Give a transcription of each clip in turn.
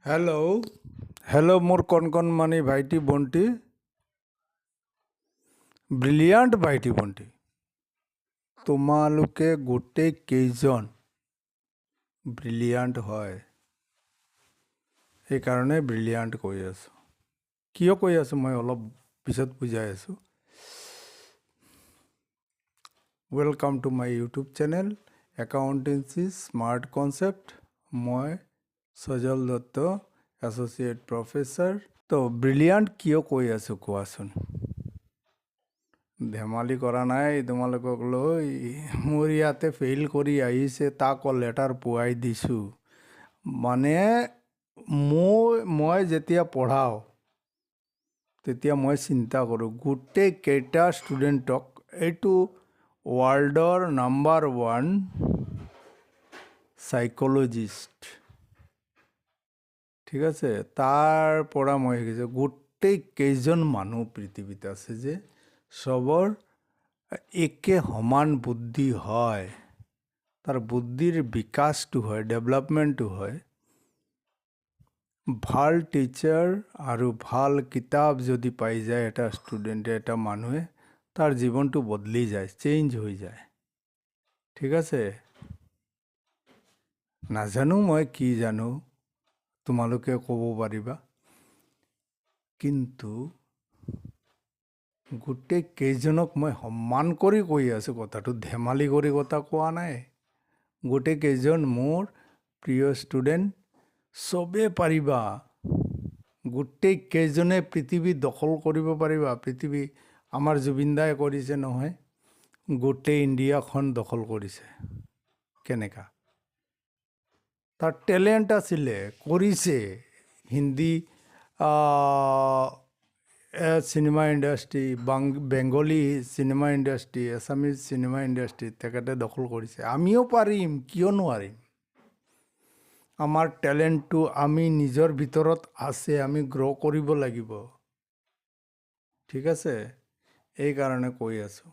Hello' hello' মোৰ কণকণমানি ভাইটি ভণ্টি, ব্ৰিলিয়াণ্ট ভাইটি ভণ্টি, তোমালোকে গোটেই কেইজন ব্ৰিলিয়াণ্ট হয়। সেইকাৰণে ব্ৰিলিয়াণ্ট কৈ আছোঁ। কিয় কৈ আছোঁ মই অলপ পিছত বুজাই আছোঁ। Welcome to my YouTube channel accountancy smart concept. মই সজল দত্ত, এছ'চিয়েট প্ৰফেচাৰ। তো ব্ৰিলিয়াণ্ট কিয় কৈ আছোঁ কোৱাচোন? ধেমালি কৰা নাই তোমালোকক লৈ। মোৰ ইয়াতে ফেইল কৰি আহিছে, তাক লেটাৰ পোৱাই দিছোঁ। মানে মই যেতিয়া পঢ়াওঁ তেতিয়া মই চিন্তা কৰোঁ গোটেই কেইটা ষ্টুডেণ্টক, এইটো ৱৰ্ল্ডৰ নাম্বাৰ 1 চাইক'লজিষ্ট, ঠিক আছে, তাৰ পৰা মই শিকিছোঁ গোটেই কেইজন মানুহ পৃথিৱীত আছে যে চবৰ একে সমান বুদ্ধি হয়, তাৰ বুদ্ধিৰ বিকাশটো হয়, ডেভেলপমেণ্টটো হয়। ভাল টিচাৰ আৰু ভাল কিতাপ যদি পাই যায় এটা ষ্টুডেণ্টে, এটা মানুহে, তাৰ জীৱনটো বদলি যায়, চেঞ্জ হৈ যায়, ঠিক আছে। নাজানো মই কি জানো, তোমালোকে ক'ব পাৰিবা, কিন্তু গোটেই কেইজনক মই সন্মান কৰি কৈ আছোঁ কথাটো, ধেমালি কৰি কথা কোৱা নাই। গোটেই কেইজন মোৰ প্ৰিয় ষ্টুডেণ্ট, চবেই পাৰিবা। গোটেই কেইজনে পৃথিৱী দখল কৰিব পাৰিবা। পৃথিৱী আমাৰ জুবিন দাই কৰিছে নহয়, গোটেই ইণ্ডিয়াখন দখল কৰিছে। কেনেকা তাৰ টেলেণ্ট আছিলে, কৰিছে। Hindi cinema industry, Bengali cinema industry, Assamese cinema industry তেখেতে দখল কৰিছে। আমিও পাৰিম, কিয় নোৱাৰিম? আমাৰ টেলেণ্টটো আমি নিজৰ ভিতৰত আছে, আমি গ্ৰ' কৰিব লাগিব, ঠিক আছে। এইকাৰণে কৈ আছোঁ,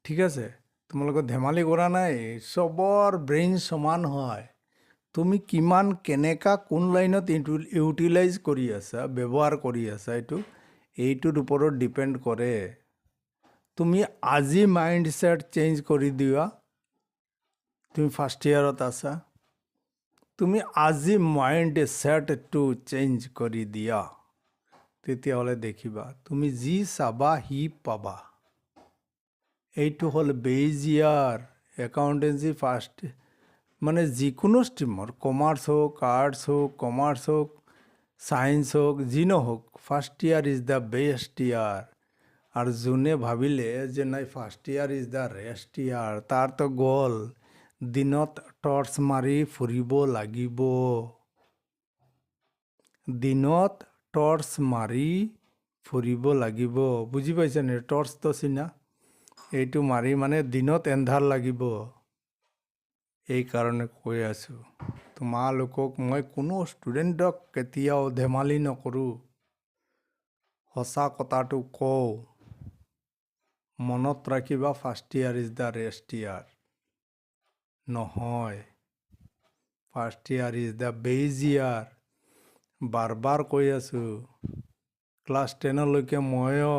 ঠিক আছে। তোমালোকে ধেমালি কৰা নাই, চবৰ ব্ৰেইন সমান হয়। তুমি কিমান কেনেকা কোন লাইনত ইউটিলাইজ কৰি আছা, ব্যৱহাৰ কৰি আছা, এইটোৰ ওপৰত ডিপেণ্ড কৰে। তুমি আজি মাইণ্ড ছেট চেঞ্জ কৰি দিয়া, তুমি ফাৰ্ষ্ট ইয়াৰত আছা, তুমি আজি মাইণ্ড ছেটটো চেঞ্জ কৰি দিয়া, তেতিয়াহ'লে দেখিবা তুমি যি চাবা সি পাবা। এইটো হ'ল বেজ ইয়াৰ একাউণ্টেঞ্চি ফাৰ্ষ্ট, মানে যিকোনো ষ্ট্ৰীমৰ, কমাৰ্চ হওক, আৰ্টছ হওক, কমাৰ্চ হওক, ছায়েন্স হওক, যি নহওক, first year is the best year. আৰু যোনে ভাবিলে যে নাই first year is the rest year, তাৰতো গ'ল। দিনত টৰ্চ মাৰি ফুৰিব লাগিব, দিনত টৰ্চ মাৰি ফুৰিব লাগিব, বুজি পাইছে নে? টৰ্চটো চিনা, এইটো মাৰি মানে দিনত এন্ধাৰ লাগিব। এইকাৰণে কৈ আছোঁ তোমালোকক, মই কোনো ষ্টুডেণ্টক কেতিয়াও ধেমালি নকৰোঁ, সঁচা কথাটো কওঁ। মনত ৰাখিবা, first year is the rest year নহয়, ফাৰ্ষ্ট ইয়াৰ ইজ দ্য বেজ ইয়াৰ। বাৰ বাৰ কৈ আছোঁ, ক্লাছ 10লৈকে ময়ো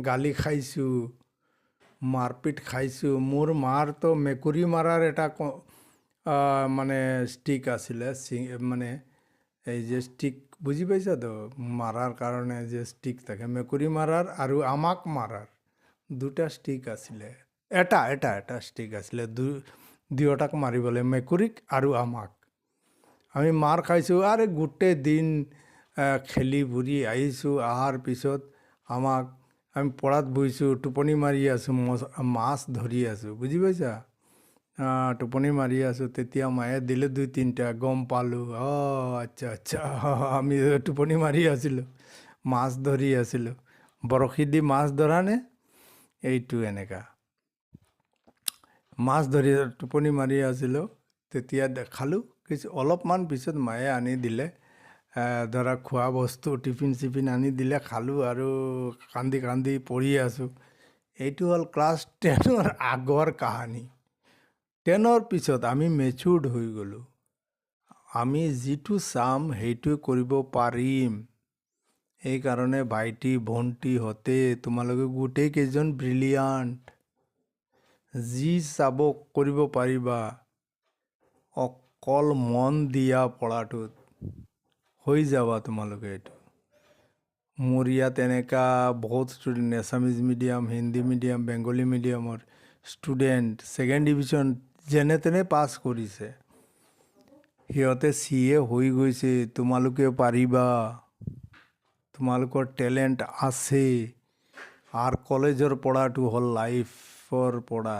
গালি খাইছোঁ, মাৰপিট খাইছোঁ। মোৰ মাৰতো মেকুৰী মাৰাৰ এটা মানে ষ্টিক আছিলে, মানে এই যে ষ্টিক, বুজি পাইছাতো, মাৰাৰ কাৰণে যে ষ্টিক থাকে, মেকুৰী মাৰাৰ আৰু আমাক মাৰাৰ দুটা ষ্টিক আছিলে। এটা ষ্টিক আছিলে, দুয়োটাক মাৰিবলৈ, মেকুৰীক আৰু আমাক। আমি মাৰ খাইছোঁ, আৰে গোটেই দিন খেলি ফুৰি আহিছোঁ, অহাৰ পিছত আমি পঢ়াত বহিছোঁ, টোপনি মাৰি আছোঁ, মাছ ধৰি আছোঁ, বুজি পাইছা? টোপনি মাৰি আছোঁ, তেতিয়া মায়ে দিলে 2-3টা, গম পালোঁ, আচ্ছা, আমি টোপনি মাৰি আছিলোঁ, মাছ ধৰি আছিলোঁ। বৰশী দি মাছ ধৰা নে? এইটো এনেকা মাছ ধৰি টোপনি মাৰি আছিলোঁ, তেতিয়া দেখালোঁ। অলপমান পিছত মায়ে আনি দিলে, ধৰা খোৱা বস্তু, টিফিন চিফিন আনি দিলে, খালোঁ আৰু কান্দি কান্দি পঢ়ি আছোঁ। এইটো হ'ল ক্লাছ 10ৰ আগৰ কাহানী। 10ৰ পিছত আমি মেচুৰ্ড হৈ গ'লোঁ। আমি যিটো চাম সেইটো কৰিব পাৰিম। এইকাৰণে ভাইটি ভণ্টিহঁতে তোমালোকে গোটেইকেইজন ব্ৰিলিয়াণ্ট। যি চাব কৰিব পাৰিবা, অকল মন দিয়া পঢ়াটোত হৈ যাবা তোমালোকে। এইটো মোৰ ইয়াত এনেকা বহুত student Assamese medium, Hindi medium, Bengali মিডিয়ামৰ ষ্টুডেণ্ট ছেকেণ্ড ডিভিজন যেনে তেনে পাছ কৰিছে। সিহঁতে CA হৈ গৈছে। তোমালোকে পাৰিবা, তোমালোকৰ টেলেণ্ট আছে। আৰু কলেজৰ পঢ়াটো হ'ল লাইফৰ পঢ়া।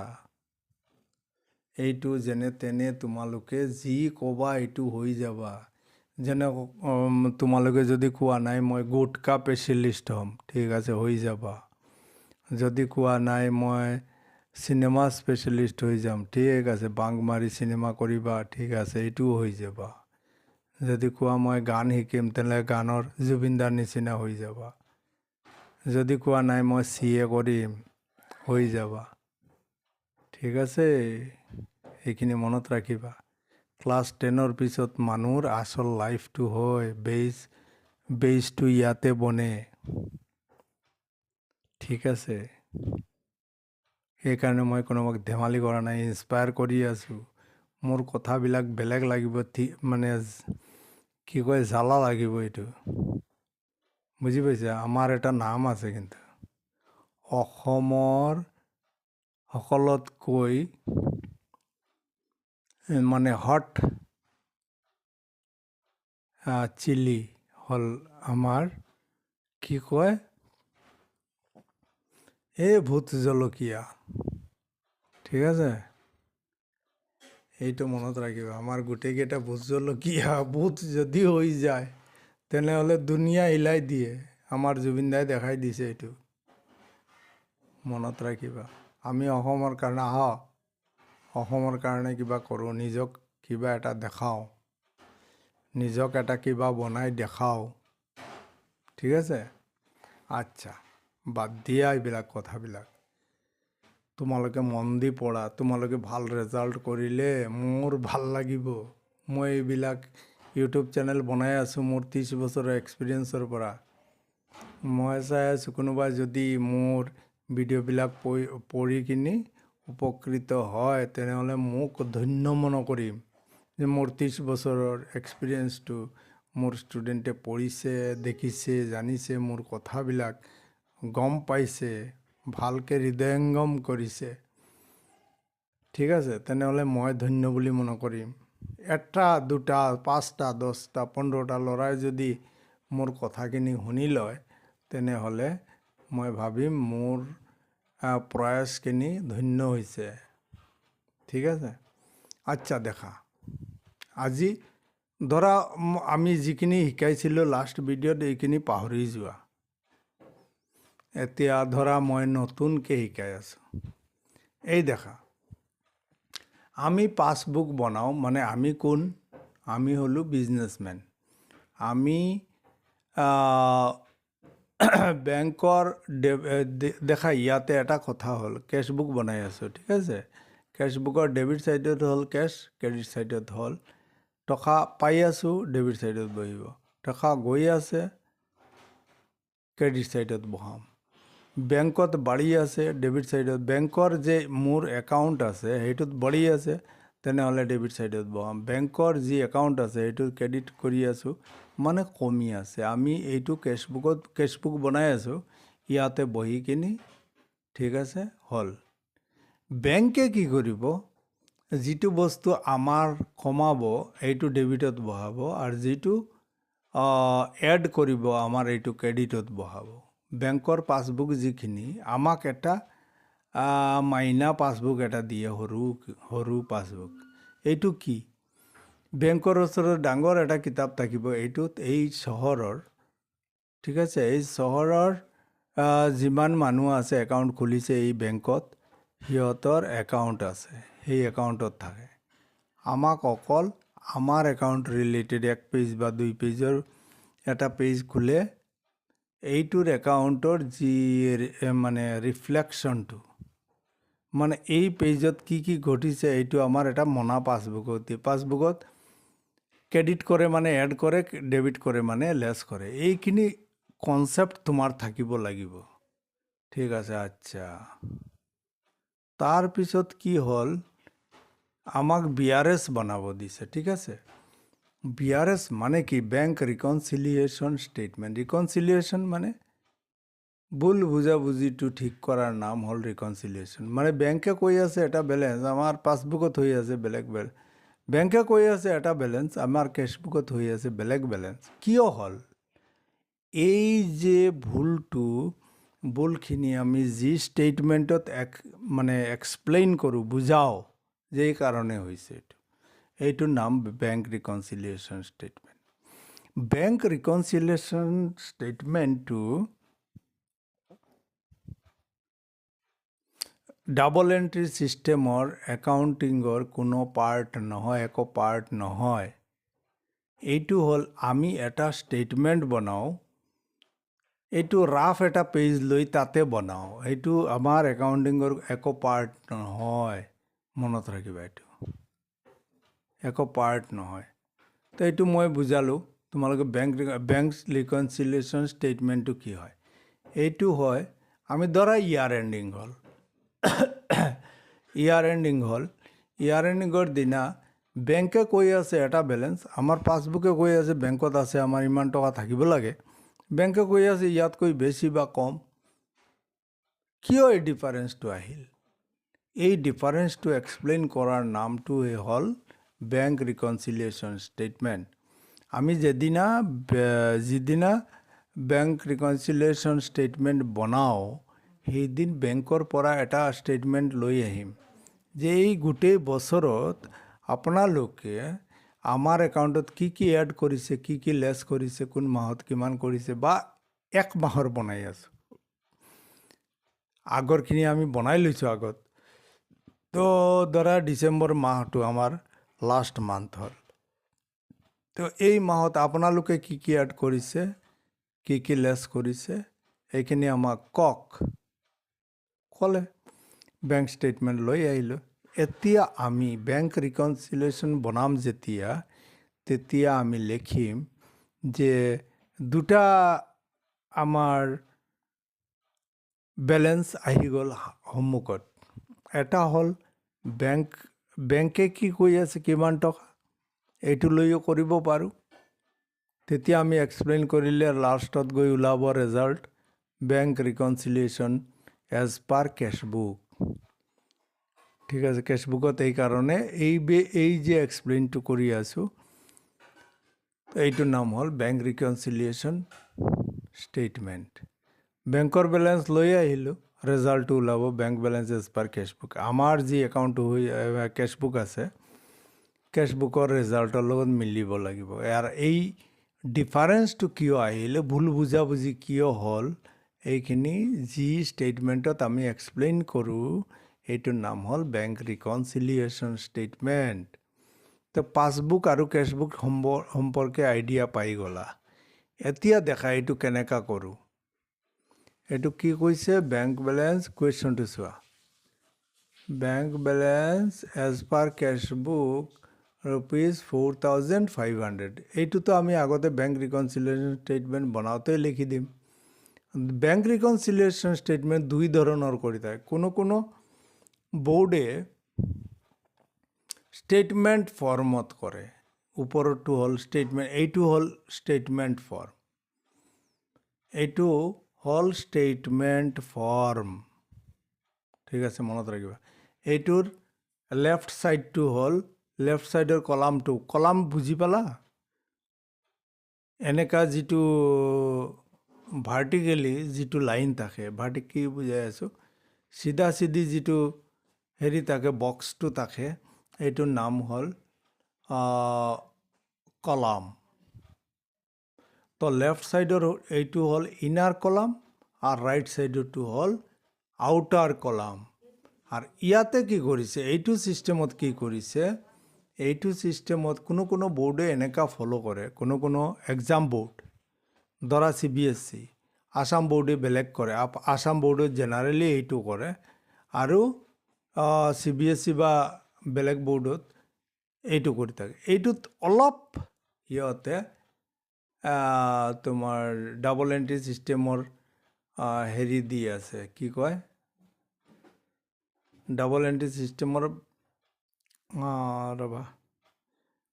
এইটো যেনে তেনে তোমালোকে যি ক'বা এইটো হৈ যাবা। যেনে তোমালোকে যদি কোৱা নাই মই গুটকা স্পেচিয়েলিষ্ট হ'ম, ঠিক আছে, হৈ যাবা। যদি কোৱা নাই মই চিনেমা স্পেচিয়েলিষ্ট হৈ যাম, ঠিক আছে, বাংক মাৰি চিনেমা কৰিবা, ঠিক আছে, এইটোও হৈ যাবা। যদি কোৱা মই গান শিকিম, তেনেহ'লে গানৰ জুবিনদাৰ নিচিনা হৈ যাবা। যদি কোৱা নাই মই CA কৰিম, হৈ যাবা। ঠিক আছে, এইখিনি মনত ৰাখিবা। ক্লাছ 10ৰ পিছত মানুহৰ আচল লাইফটো হয় বেজটো ইয়াতে বনে। ঠিক আছে, সেইকাৰণে মই কোনোবাক ধেমালি কৰা নাই, ইনস্পায়াৰ কৰি আছোঁ। মোৰ কথাবিলাক বেলেগ লাগিব, মানে কি কয়, জ্বালা লাগিব। এইটো বুজি পাইছে? আমাৰ এটা নাম আছে, কিন্তু অসমৰ সকলোতকৈ মানে হট চিলি হ'ল আমাৰ, কি কয়, এই ভোট জলকীয়া। ঠিক আছে, এইটো মনত ৰাখিবা। আমাৰ গোটেইকেইটা ভোট জলকীয়া। ভোট যদি হৈ যায় তেনেহ'লে দুনিয়া হিলাই দিয়ে। আমাৰ জুবিন দাই দেখাই দিছে। এইটো মনত ৰাখিবা। আমি অসমৰ কাৰণে অসমৰ কাৰণে কিবা কৰোঁ, নিজক কিবা এটা দেখাওঁ, নিজক এটা কিবা বনাই দেখাওঁ। ঠিক আছে, আচ্ছা, বাদ দিয়া এইবিলাক কথাবিলাক। তোমালোকে মন দি পঢ়া। তোমালোকে ভাল ৰেজাল্ট কৰিলে মোৰ ভাল লাগিব। মই এইবিলাক ইউটিউব চেনেল বনাই আছোঁ মোৰ 30 বছৰৰ এক্সপিৰিয়েঞ্চৰ পৰা। মই চাই আছোঁ কোনোবাই যদি মোৰ ভিডিঅ'বিলাক পঢ়ি কিনি উপকৃত হয়, তেনেহ'লে মোক ধন্য মন কৰিম যে মোৰ 30 বছৰৰ এক্সপিৰিয়েঞ্চটো মোৰ ষ্টুডেণ্টে পঢ়িছে, দেখিছে, জানিছে, মোৰ কথাবিলাক গম পাইছে, ভালকৈ হৃদয়ংগম কৰিছে। ঠিক আছে, তেনেহ'লে মই ধন্য বুলি মনে কৰিম। এটা, দুটা, 5টা, 10টা, 15টা ল'ৰাই যদি মোৰ কথাখিনি শুনি লয়, তেনেহ'লে মই ভাবিম মোৰ প্ৰয়াসখিনি ধন্য হৈছে। ঠিক আছে, আচ্ছা, দেখা। আজি ধৰা আমি যিখিনি শিকাইছিলোঁ লাষ্ট ভিডিঅ'ত, এইখিনি পাহৰি যোৱা। এতিয়া ধৰা মই নতুনকৈ শিকাই আছোঁ। এই দেখা, আমি পাছবুক বনাওঁ। মানে আমি কোন? আমি হ'লোঁ বিজনেছমেন। আমি বেংকৰ দেখা, ইয়াতে এটা কথা হ'ল, কেছবুক বনাই আছোঁ। ঠিক আছে, কেছবুকৰ ডেবিট ছাইডত হ'ল কেছ, ক্ৰেডিট ছাইডত হ'ল টকা পাই আছোঁ, ডেবিট ছাইডত বহিব। টকা গৈ আছে, ক্ৰেডিট ছাইডত বহাম। বেংকত বাঢ়ি আছে, ডেবিট ছাইডত, বেংকৰ যে মোৰ একাউণ্ট আছে সেইটোত বাঢ়ি আছে, তেনেহ'লে ডেবিট ছাইডত বহাম। বেংকৰ যি একাউণ্ট আছে সেইটো ক্ৰেডিট কৰি আছোঁ, মানে কমি আছে। আমি এইটো কেছবুক বনাই আছোঁ, ইয়াতে বহি কিনি। ঠিক আছে, হ'ল। বেংকে কি কৰিব? যিটো বস্তু আমাৰ কমাব এইটো ডেবিটত বহাব, আৰু যিটো এড কৰিব আমাৰ এইটো ক্ৰেডিটত বহাব। বেংকৰ পাছবুক যিখিনি আমাক এটা মাইনা পাছবুক এটা দিয়ে, সৰু পাছবুক। এইটো কি? বেংকৰ ওচৰত ডাঙৰ এটা কিতাপ থাকিব, এইটোত এই চহৰৰ, ঠিক আছে, এই চহৰৰ যিমান মানুহ আছে একাউণ্ট খুলিছে এই বেংকত, সিহঁতৰ একাউণ্ট আছে, সেই একাউণ্টত থাকে। আমাক অকল আমাৰ একাউণ্ট ৰিলেটেড 1 পেজ বা 2 পেজৰ এটা পেজ খোলে। এইটোৰ একাউণ্টৰ যি মানে ৰিফ্লেকশ্যনটো, মানে এই পেজত কি ঘটিছে এইটো আমাৰ এটা মনা পাছবুকত দিয়ে। পাছবুকত ক্ৰেডিট কৰে মানে এড কৰে, ডেবিট কৰে মানে লেছ কৰে। এইখিনি কনচেপ্ট তোমাৰ থাকিব লাগিব। ঠিক আছে, আচ্ছা। তাৰপিছত কি হ'ল, আমাক BRS বনাব দিছে। ঠিক আছে, BRS মানে কি? Bank reconciliation statement. ৰিকনচিলিয়েশ্যন মানে ভুল বুজাবুজিটো ঠিক কৰাৰ নাম হ'ল ৰিকনচিলিয়েশ্যন। মানে বেংকে কৈ আছে এটা বেলেঞ্চ, আমাৰ পাছবুকত হৈ আছে বেলেগ বেলেঞ্চ। বেংকে কৈ আছে এটা বেলেঞ্চ, আমাৰ কেছবুকত হৈ আছে বেলেগ বেলেঞ্চ। কিয় হ'ল? এই যে ভুলখিনি আমি যি ষ্টেটমেণ্টত মানে এক্সপ্লেইন কৰোঁ, বুজাওঁ যে এই কাৰণে হৈছে এইটোৰ নাম bank reconciliation statement. Bank reconciliation ষ্টেটমেণ্টটো ডাবল এণ্ট্ৰি ছিষ্টেমৰ একাউণ্টিঙৰ কোনো পাৰ্ট নহয়, একো পাৰ্ট নহয়। এইটো হ'ল আমি এটা ষ্টেটমেণ্ট বনাওঁ, এইটো ৰাফ এটা পেজ লৈ তাতে বনাওঁ। এইটো আমাৰ একাউণ্টিঙৰ একো পাৰ্ট নহয়, মনত ৰাখিবা। এইটো একো পাৰ্ট নহয়। তো এইটো মই বুজালোঁ তোমালোকে। বেংক ৰিকনচিলিয়েশ্যন ষ্টেটমেণ্টটো কি হয়? এইটো হয়, আমি ধৰা ইয়াৰ এণ্ডিঙৰ দিনা বেংকে কৈ আছে এটা বেলেঞ্চ, আমাৰ পাছবুকে কৈ আছে বেংকত আছে আমাৰ ইমান টকা থাকিব লাগে। বেংকে কৈ আছে ইয়াতকৈ বেছি বা কম। কিয় এই ডিফাৰেঞ্চটো আহিল? এই ডিফাৰেঞ্চটো এক্সপ্লেইন কৰাৰ নামটোৱে হ'ল বেংক ৰিকনচিলিয়েশ্যন ষ্টেটমেণ্ট। আমি যিদিনা বেংক ৰিকনচিলিয়েশ্যন ষ্টেটমেণ্ট বনাওঁ, সেইদিন বেংকৰ পৰা এটা ষ্টেটমেণ্ট লৈ আহিম যে এই গোটেই বছৰত আপোনালোকে আমাৰ একাউণ্টত কি এড কৰিছে, কি লেছ কৰিছে, কোন মাহত কিমান কৰিছে, বা এক মাহৰ বনাই আছোঁ। আগৰখিনি আমি বনাই লৈছোঁ আগত। তো ধৰা ডিচেম্বৰ মাহটো আমাৰ লাষ্ট মান্থ হ'ল। তো এই মাহত আপোনালোকে কি এড কৰিছে, কি লেছ কৰিছে, এইখিনি আমাক ক'লে। বেংক ষ্টেটমেণ্ট লৈ আহিলোঁ। এতিয়া আমি বেংক ৰিকনচিলিয়েশ্যন বনাম তেতিয়া আমি লিখিম যে দুটা আমাৰ বেলেঞ্চ আহি গ'ল সন্মুখত। এটা হ'ল বেংকে কি কৈ আছে কিমান টকা, এইটো লৈও কৰিব পাৰোঁ। তেতিয়া আমি এক্সপ্লেইন কৰিলে লাষ্টত গৈ ওলাব ৰিজাল্ট বেংক ৰিকনচিলিয়েশ্যন এজ পাৰ কেছবুক। ঠিক আছে, কেছবুকত এইকাৰণে এই যে এক্সপ্লেইনটো কৰি আছোঁ, এইটোৰ নাম হ'ল বেংক ৰিকনচিলিয়েশ্যন ষ্টেটমেণ্ট। বেংকৰ বেলেঞ্চ লৈ আহিলোঁ, ৰিজাল্টটো ওলাব বেংক বেলেঞ্চ এজ পাৰ কেছবুক। আমাৰ যি একাউণ্টটো কেছবুক আছে, কেছবুকৰ ৰিজাল্টৰ লগত মিলিব লাগিব। এই ডিফাৰেঞ্চটো কিয় আহিলে, ভুল বুজাবুজি কিয় হ'ল, এইখিনি যি ষ্টেটমেণ্টত আমি এক্সপ্লেইন কৰোঁ, এইটোৰ নাম হ'ল বেংক ৰিকনচিলিয়েশ্যন ষ্টেটমেণ্ট। তো পাছবুক আৰু কেছবুক সম্পৰ্কে আইডিয়া পাই গ'লা। এতিয়া দেখা এইটো কেনেকুৱা কৰোঁ। এইটো কি কৈছে? বেংক বেলেঞ্চ, কুৱেশ্যনটো চোৱা। Bank balance as per cashbook ₹4,500। এইটোতো আমি আগতে বেংক ৰিকনচিলিয়েশ্যন ষ্টেটমেণ্ট বনাওঁতে লিখি দিম। বেংক ৰিকনচিলিয়েশ্যন ষ্টেটমেণ্ট দুই ধৰণৰ কৰি থাকে। কোনো বোৰ্ডে ষ্টেটমেণ্ট ফৰ্মত কৰে। ওপৰতো হ'ল ষ্টেটমেণ্ট, এইটো হ'ল ষ্টেটমেণ্ট ফৰ্ম। এইটো হ'ল ষ্টেটমেণ্ট ফৰ্ম। ঠিক আছে, মনত ৰাখিবা। এইটোৰ লেফ্ট ছাইডৰ কলাম বুজি পালা? এনেকুৱা যিটো ভাৰ্টিকেলি যিটো লাইন থাকে, কি বুজাই আছোঁ, চিধা যিটো হেৰি থাকে, বক্সটো থাকে, এইটোৰ নাম হ'ল কলাম। তো লেফ্ট ছাইডৰ এইটো হ'ল ইনাৰ কলাম আৰু ৰাইট ছাইডৰটো হ'ল আউটাৰ কলাম। আৰু ইয়াতে কি কৰিছে, এইটো ছিষ্টেমত কি কৰিছে, এইটো ছিষ্টেমত কোনো বোৰ্ডে এনেকুৱা ফ'ল' কৰে। কোনো এক্সাম বোৰ্ড, ধৰা CBSE, আসাম বোৰ্ডে বেলেগ কৰে। আসাম বোৰ্ডে জেনেৰেলি এইটো কৰে। আৰু CBSE বা বেলেগ বোৰ্ডত এইটো কৰি থাকে। এইটোত অলপ সিহঁতে তোমাৰ ডাবল এণ্ট্ৰি ছিষ্টেমৰ হেৰি দি আছে, কি কয়, ডাবল এণ্ট্ৰি ছিষ্টেমৰ ৰ'বা,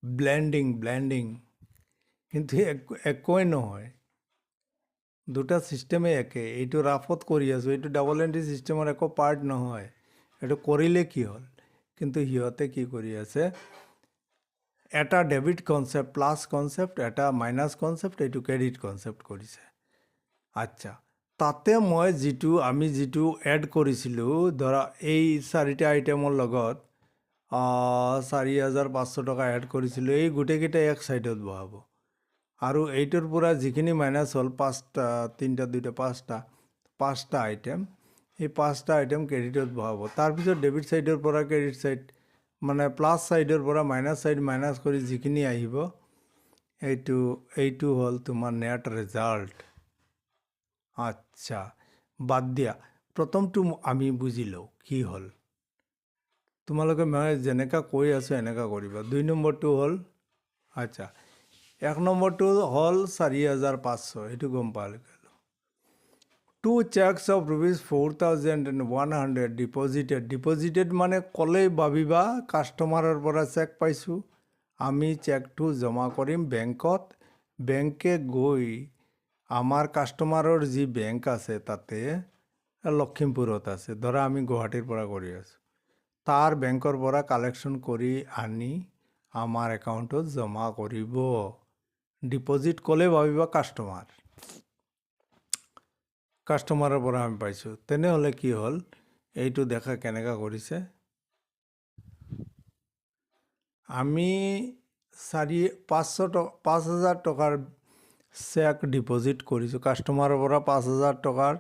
ব্লেণ্ডিং কিন্তু একোৱেই নহয়, দুটা ছিষ্টেমেই একে। এইটো ৰাফত কৰি আছোঁ, এইটো ডাবল এণ্ট্ৰি ছিষ্টেমৰ একো পাৰ্ট নহয়। এইটো কৰিলে কি হ'ল, কিন্তু সিহঁতে কি কৰি আছে, এটা ডেবিট কনচেপ্ট প্লাছ কনচেপ্ট, এটা মাইনাছ কনচেপ্ট, এইটো ক্ৰেডিট কনচেপ্ট কৰিছে। আচ্ছা, তাতে মই আমি যিটো এড কৰিছিলোঁ, ধৰা এই 4টা আইটেমৰ লগত 4,500 টকা এড কৰিছিলোঁ, এই গোটেইকেইটা এক ছাইডত বহাব। আৰু এইটোৰ পৰা যিখিনি মাইনাছ হ'ল, 5টা আইটেম, এই 5টা আইটেম ক্ৰেডিটত বহাব। তাৰপিছত ডেবিট ছাইডৰ পৰা ক্ৰেডিট ছাইড, মানে প্লাছ ছাইডৰ পৰা মাইনাছ ছাইড মাইনাছ কৰি যিখিনি আহিব, এইটো হ'ল তোমাৰ নেট ৰিজাল্ট। আচ্ছা, বাদ দিয়া, প্ৰথমটো আমি বুজি লওঁ কি হ'ল। তোমালোকে মই যেনেকৈ কৈ আছোঁ এনেকুৱা কৰিবা। 2 নম্বৰটো হ'ল, আচ্ছা, 1 নম্বৰটো হ'ল 4,500, এইটো গম পালোঁ। 2 checks of ₹4,100 ডিপজিটেড মানে ক'লেই ভাবিবা কাষ্টমাৰৰ পৰা চেক পাইছোঁ, আমি চেকটো জমা কৰিম বেংকত। বেংকে গৈ আমাৰ কাষ্টমাৰৰ যি বেংক আছে তাতে, লখিমপুৰত আছে, ধৰা আমি গুৱাহাটীৰ পৰা কৰি আছোঁ, তাৰ বেংকৰ পৰা কালেকশ্যন কৰি আনি আমাৰ একাউণ্টত জমা কৰিব। ডিপজিট ক'লে ভাবিবা কাষ্টমাৰৰ পৰা আমি পাইছোঁ। তেনেহ'লে কি হ'ল, এইটো দেখা কেনেকৈ কৰিছে, আমি 5,000 টকাৰ চেক ডিপজিট কৰিছোঁ, কাষ্টমাৰৰ পৰা 5,000 টকাৰ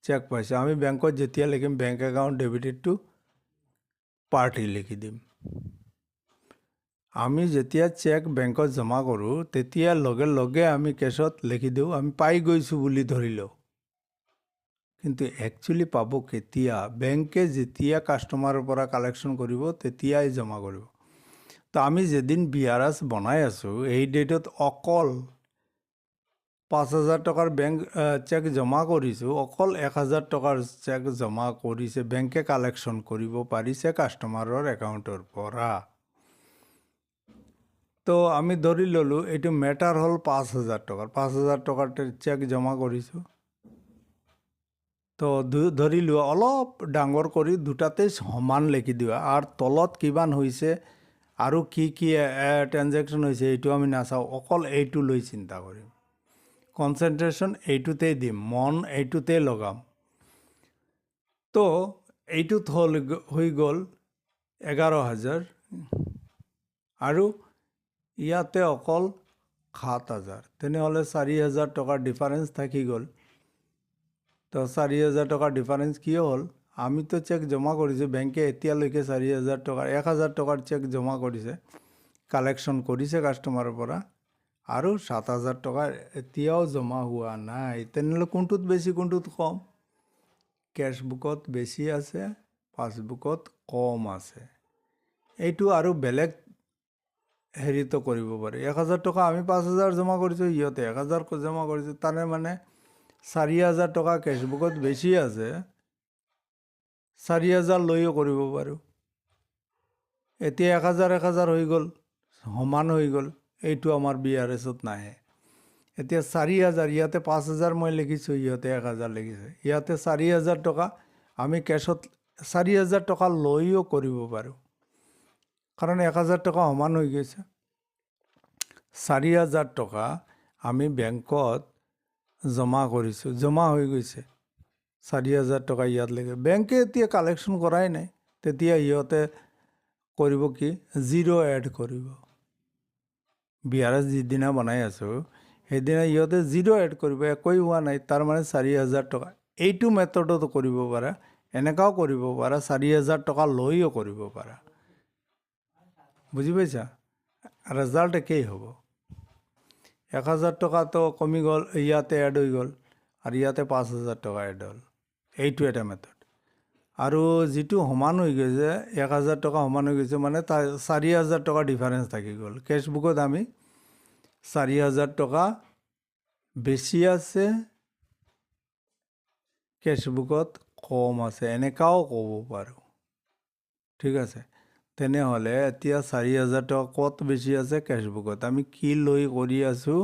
চেক পাইছোঁ। আমি বেংকত যেতিয়া লিখিম, bank account debited two party লিখি দিম। আমি যেতিয়া চেক বেংকত জমা কৰোঁ, তেতিয়া লগে লগে আমি কেছত লিখি দিওঁ, আমি পাই গৈছোঁ বুলি ধৰি লওঁ। কিন্তু একচুৱেলি পাব কেতিয়া, বেংকে যেতিয়া কাষ্টমাৰৰ পৰা কালেকশ্যন কৰিব তেতিয়াই জমা কৰিব। তো আমি যেদিন BRS বনাই আছোঁ, এই ডেটত অকল 5,000 টকাৰ বেংক চেক জমা কৰিছোঁ, অকল 1,000 টকাৰ চেক জমা কৰিছে, বেংকে কালেকশ্যন কৰিব পাৰিছে কাষ্টমাৰৰ একাউণ্টৰ পৰা। তো আমি ধৰি ল'লোঁ এইটো মেটাৰ হ'ল 5,000 টকাৰ, 5,000 টকাৰ চেক জমা কৰিছোঁ। তো ধৰি লোৱা অলপ ডাঙৰ কৰি দুটাতে সমান লিখি দিবা, আৰু তলত কিমান হৈছে আৰু কি ট্ৰেঞ্জেকশ্যন হৈছে এইটো আমি নাচাওঁ, অকল এইটো লৈ চিন্তা কৰিম। কনচেনট্ৰেশ্যন এইটোতেই দিম, মন এইটোতে লগাম। তো এইটোত হৈ গ'ল 11,000, আৰু ইয়াতে অকল 7,000, তেনেহ'লে 4,000 টকাৰ ডিফাৰেঞ্চ থাকি গ'ল। তো 4,000 টকাৰ ডিফাৰেঞ্চ কিয় হ'ল, আমিতো চেক জমা কৰিছোঁ, বেংকে এতিয়ালৈকে 4,000 টকাৰ 1,000 টকাৰ চেক জমা কৰিছে, কালেকশ্যন কৰিছে কাষ্টমাৰৰ পৰা, আৰু 7,000 টকা এতিয়াও জমা হোৱা নাই। তেনেহ'লে কোনটোত বেছি কোনটোত কম, কেছবুকত বেছি আছে, পাছবুকত কম আছে। এইটো আৰু বেলেগ হেৰিতো কৰিব পাৰি। 1,000 টকা আমি 5,000 জমা কৰিছোঁ, সিহঁতে 1,000 জমা কৰিছে, তাৰে মানে 4,000 টকা কেছবুকত বেছি আছে, 4,000 লৈও কৰিব পাৰোঁ। এতিয়া 1,000 হৈ গ'ল, সমান হৈ গ'ল, এইটো আমাৰ BRSত নাহে। এতিয়া 4,000, ইয়াতে 5,000 মই লিখিছোঁ, সিহঁতে 1,000 লিখিছে, ইয়াতে 4,000 টকা আমি কেছত 4,000 টকা লৈও কৰিব পাৰোঁ, কাৰণ 1,000 টকা সমান হৈ গৈছে। 4,000 টকা আমি বেংকত জমা কৰিছোঁ, জমা হৈ গৈছে, 4,000 টকা ইয়াত লিখে, বেংকে এতিয়া কালেকশ্যন কৰাই নাই, তেতিয়া সিহঁতে কৰিব কি, 0 এড কৰিব। BRS যিদিনা বনাই আছোঁ সেইদিনা সিহঁতে 0 এড কৰিব, একোৱেই হোৱা নাই, তাৰমানে 4,000 টকা। এইটো মেথডতো কৰিব পাৰা, এনেকুৱাও কৰিব পাৰা, 4,000 টকা লৈও কৰিব পাৰা। বুজি পাইছা, ৰিজাল্ট একেই হ'ব। 1,000 টকাটো কমি গ'ল, ইয়াতে এড হৈ গ'ল, আৰু ইয়াতে 5,000 টকা এড হ'ল, এইটো এটা মেথড। আৰু যিটো সমান হৈ গৈছে 1,000 টকা সমান হৈ গৈছে মানে তাৰ 4,000 টকা ডিফাৰেঞ্চ থাকি গ'ল। কেছবুকত আমি 4,000 টকা বেছি আছে, কেছবুকত কম আছে, এনেকাও ক'ব পাৰোঁ। ঠিক আছে, তেনেহ'লে এতিয়া 4,000 টকা ক'ত বেছি আছে? কেছবুকত। আমি কি লৈ কৰি আছোঁ?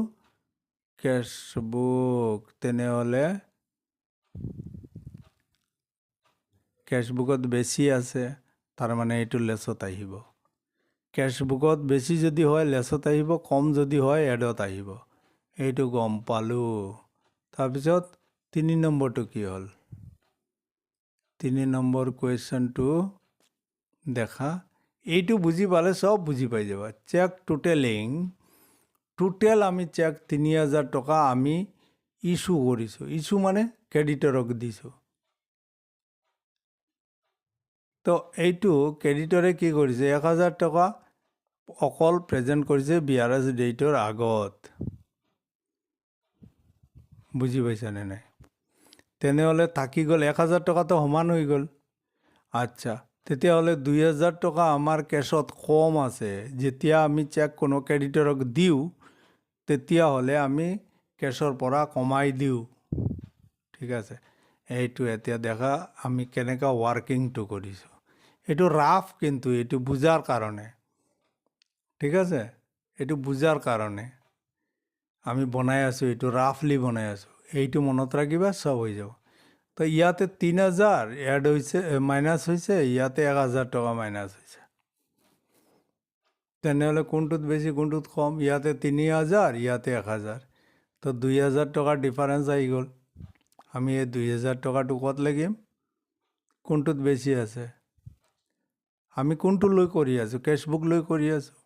কেছবুক। তেনেহ'লে কেছবুকত বেছি আছে, তাৰমানে এইটো লেছত আহিব। কেছবুকত বেছি যদি হয় লেছত আহিব, কম যদি হয় এডত আহিব। এইটো গম পালোঁ। তাৰপিছত 3 নম্বৰটো কি হ'ল? 3 নম্বৰ কুৱেশ্যনটো দেখা। এইটো বুজি পালে চব বুজি পাই যাবা। চেক টোটেলিং। টোটেল আমি চেক 3,000 টকা আমি ইছ্যু কৰিছোঁ। ইছ্যু মানে ক্ৰেডিটৰক দিছোঁ। তো এইটো ক্ৰেডিটৰে কি কৰিছে? 1,000 টকা অকল প্ৰেজেণ্ট কৰিছে বিয়াৰাজ ডেটৰ আগত। বুজি পাইছানে নাই? তেনেহ'লে থাকি গ'ল 1,000 টকাটো সমান হৈ গ'ল। আচ্ছা, তেতিয়াহ'লে 2,000 টকা আমাৰ কেছত কম আছে। যেতিয়া আমি চেক কোনো ক্ৰেডিটৰক দিওঁ তেতিয়াহ'লে আমি কেছৰ পৰা কমাই দিওঁ। ঠিক আছে, এইটো এতিয়া দেখা আমি কেনেকুৱা ৱাৰ্কিংটো কৰিছোঁ। এইটো ৰাফ, কিন্তু এইটো বুজাৰ কাৰণে। ঠিক আছে, এইটো বুজাৰ কাৰণে আমি বনাই আছোঁ, এইটো ৰাফলি বনাই আছোঁ। এইটো মনত ৰাখিবা, চব হৈ যাব। তো ইয়াতে 3,000 এড হৈছে, মাইনাছ হৈছে, ইয়াতে 1,000 টকা মাইনাছ হৈছে। তেনেহ'লে কোনটোত বেছি কোনটোত কম? ইয়াতে 3,000, ইয়াতে 1,000। তো 2,000 টকাৰ ডিফাৰেঞ্চ আহি গ'ল। আমি এই 2,000 টকাটো ক'ত লাগিম? কোনটোত বেছি আছে? আমি কোনটো লৈ কৰি আছোঁ? কেছবুক লৈ কৰি আছোঁ।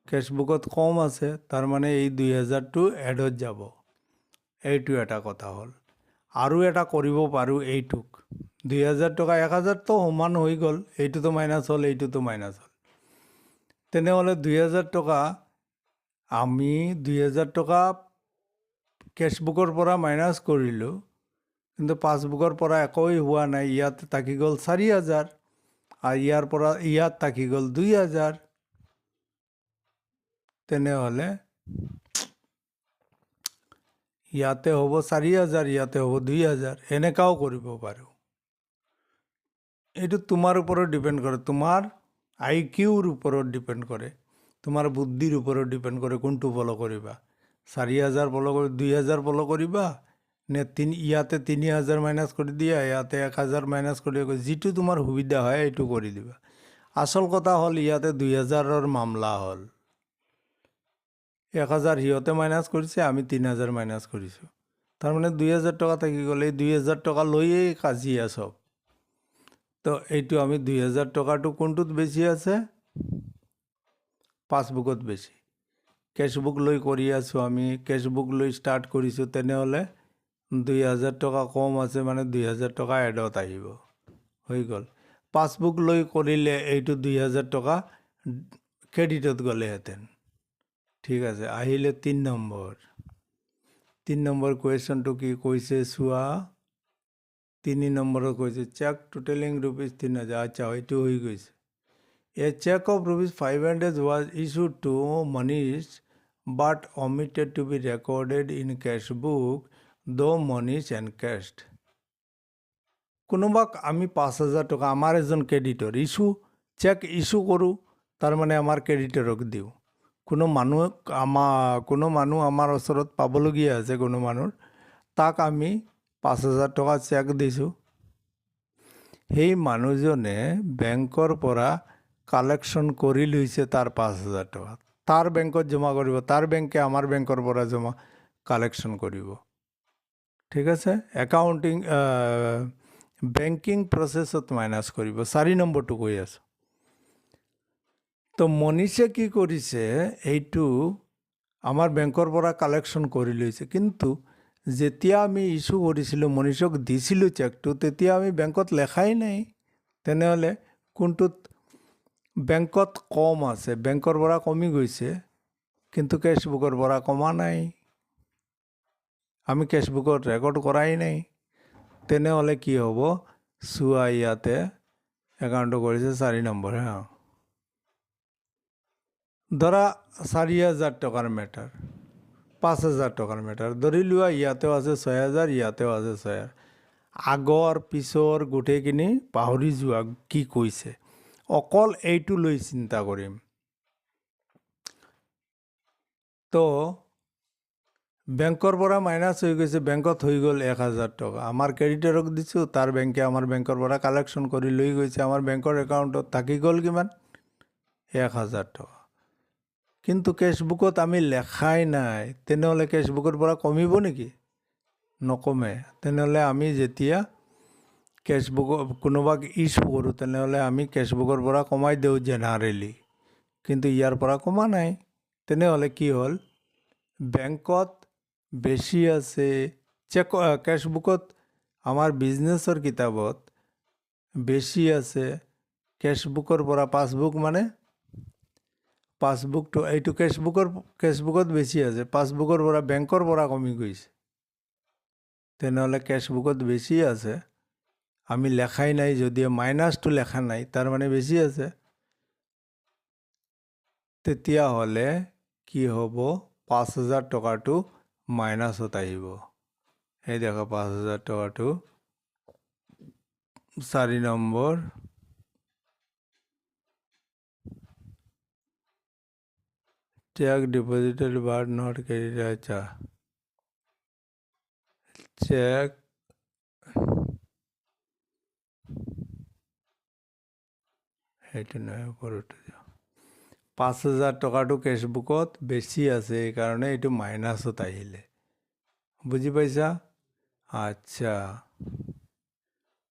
কেছবুকত কম আছে, তাৰমানে এই 2,000টো এডত যাব। এইটো এটা কথা হ'ল। আৰু এটা কৰিব পাৰোঁ এইটোক। 2,000 টকা 1,000তো সমান হৈ গ'ল, এইটোতো মাইনাছ হ'ল, এইটোতো মাইনাছ হ'ল। তেনেহ'লে 2,000 টকা আমি 2,000 টকা কেছবুকৰ পৰা মাইনাছ কৰিলোঁ, কিন্তু পাছবুকৰ পৰা একোৱেই হোৱা নাই। ইয়াত থাকি গ'ল 4,000 আৰু ইয়াৰ পৰা ইয়াত থাকি গ'ল 2,000। তেনেহ'লে ইয়াতে হ'ব 4,000, ইয়াতে হ'ব 2,000। এনেকাও কৰিব পাৰোঁ। এইটো তোমাৰ ওপৰত ডিপেণ্ড কৰে, তোমাৰ IQৰ ওপৰত ডিপেণ্ড কৰে, তোমাৰ বুদ্ধিৰ ওপৰত ডিপেণ্ড কৰে কোনটো ফ'ল' কৰিবা। 4,000 ফ'ল' কৰি 2,000 ফ'ল' কৰিবা নে ইয়াতে 3,000 মাইনাছ কৰি দিয়া, ইয়াতে 1,000 মাইনাছ কৰি দিয়া, যিটো তোমাৰ সুবিধা হয় এইটো কৰি দিবা। আচল কথা হ'ল ইয়াতে 2,000ৰ মামলা হ'ল। 1,000 সিহঁতে মাইনাছ কৰিছে, আমি 3,000 মাইনাছ কৰিছোঁ। তাৰমানে 2,000 টকা থাকি গ'ল। এই 2,000 টকা লৈয়েই কাজিয়া চব। তো এইটো আমি 2,000 টকাটো কোনটোত বেছি আছে? পাছবুকত বেছি। কেছবুক লৈ কৰি আছোঁ আমি, কেছবুক লৈ ষ্টাৰ্ট কৰিছোঁ, তেনেহ'লে 2,000 টকা কম আছে, মানে 2,000 টকা এডত আহিব। হৈ গ'ল। পাছবুক লৈ কৰিলে এইটো 2,000 টকা ক্ৰেডিটত গ'লেহেঁতেন। ঠিক আছে, আহিলে 3 নম্বৰ। 3 নম্বৰ কুৱেশ্যনটো কি কৈছে চোৱা। 3 নম্বৰত কৈছে চেক টোটেলিং ৰুপিজ 3,000। আচ্ছা, এইটো হৈ গৈছে। A check of rupees 500 was issued to Manish but omitted to be recorded in cash book though Manish encashed. কোনোবাক আমি 5,000 টকা, আমাৰ এজন ক্ৰেডিটৰ, চেক ইছ্যু কৰোঁ, তাৰমানে আমাৰ ক্ৰেডিটৰক দিওঁ। কোনো মানুহ আমাৰ ওচৰত পাবলগীয়া আছে, কোনো মানুহৰ, তাক আমি 5,000 টকা চেক দিছোঁ। সেই মানুহজনে বেংকৰ পৰা কালেকশ্যন কৰি লৈছে তাৰ 5,000 টকা, তাৰ বেংকত জমা কৰিব, তাৰ বেংকে আমাৰ বেংকৰ পৰা কালেকশ্যন কৰিব। ঠিক আছে, একাউণ্টিং বেংকিং প্ৰচেছত মাইনাছ কৰিব। 4 নম্বৰটো কৈ আছোঁ। তো মনীষে কি কৰিছে? এইটো আমাৰ বেংকৰ পৰা কালেকশ্যন কৰি লৈছে, কিন্তু যেতিয়া আমি ইছ্যু কৰিছিলোঁ, মনীষক দিছিলোঁ চেকটো, তেতিয়া আমি বেংকত লেখাই নাই। তেনেহ'লে কোনটোত বেংকত কম আছে? বেংকৰ পৰা কমি গৈছে, কিন্তু কেছবুকৰ পৰা কমা নাই। আমি কেছবুকত ৰেকৰ্ড কৰাই নাই। তেনেহ'লে কি হ'ব? চোৱা ইয়াতে একাউণ্টটো কৰিছে 4 নম্বৰ হা ধৰা 4,000 টকাৰ মেটাৰ 5,000 টকাৰ মেটাৰ ধৰি লোৱা ইয়াতেও আছে 6,000 ইয়াতেও আছে 6,000 আগৰ পিছৰ গোটেইখিনি পাহৰি যোৱা কি কৈছে অকল এইটো লৈ চিন্তা কৰিম তো বেংকৰ পৰা মাইনাছ হৈ গৈছে বেংকত হৈ গ'ল 1,000 টকা আমাৰ ক্ৰেডিটৰক দিছোঁ তাৰ বেংকে আমাৰ বেংকৰ পৰা কালেকশ্যন কৰি লৈ গৈছে আমাৰ বেংকৰ একাউণ্টত থাকি গ'ল কিমান 1,000 টকা কিন্তু কেছবুকত আমি লেখাই নাই তেনেহ'লে কেছবুকৰ পৰা কমিব নেকি নকমে তেনেহ'লে আমি যেতিয়া কেছবুক কোনোবাক ইছ্যু কৰোঁ তেনেহ'লে আমি কেছবুকৰ পৰা কমাই দিওঁ জেনেৰেলি কিন্তু ইয়াৰ পৰা কমা নাই তেনেহ'লে কি হ'ল বেংকত বেছি আছে চেক কেছবুকত আমাৰ বিজনেছৰ কিতাপত বেছি আছে কেছবুকৰ পৰা পাছবুক মানে পাছবুকটো এইটো কেছবুকত বেছি আছে পাছবুকৰ পৰা বেংকৰ পৰা কমি গৈছে তেনেহ'লে কেছবুকত বেছি আছে আমি লেখাই নাই যদিও মাইনাছটো লেখা নাই তাৰমানে বেছি আছে তেতিয়াহ'লে কি হ'ব 5,000 টকাটো মাইনাছত আহিব এই দেখো 5,000 টকাটো 4 নম্বৰ cheque deposited but not credit আচ্ছা চেক সেইটো নহয় ওপৰতো 5,000 টকাটো কেছবুকত বেছি আছে এইকাৰণে এইটো মাইনাছত আহিলে বুজি পাইছা আচ্ছা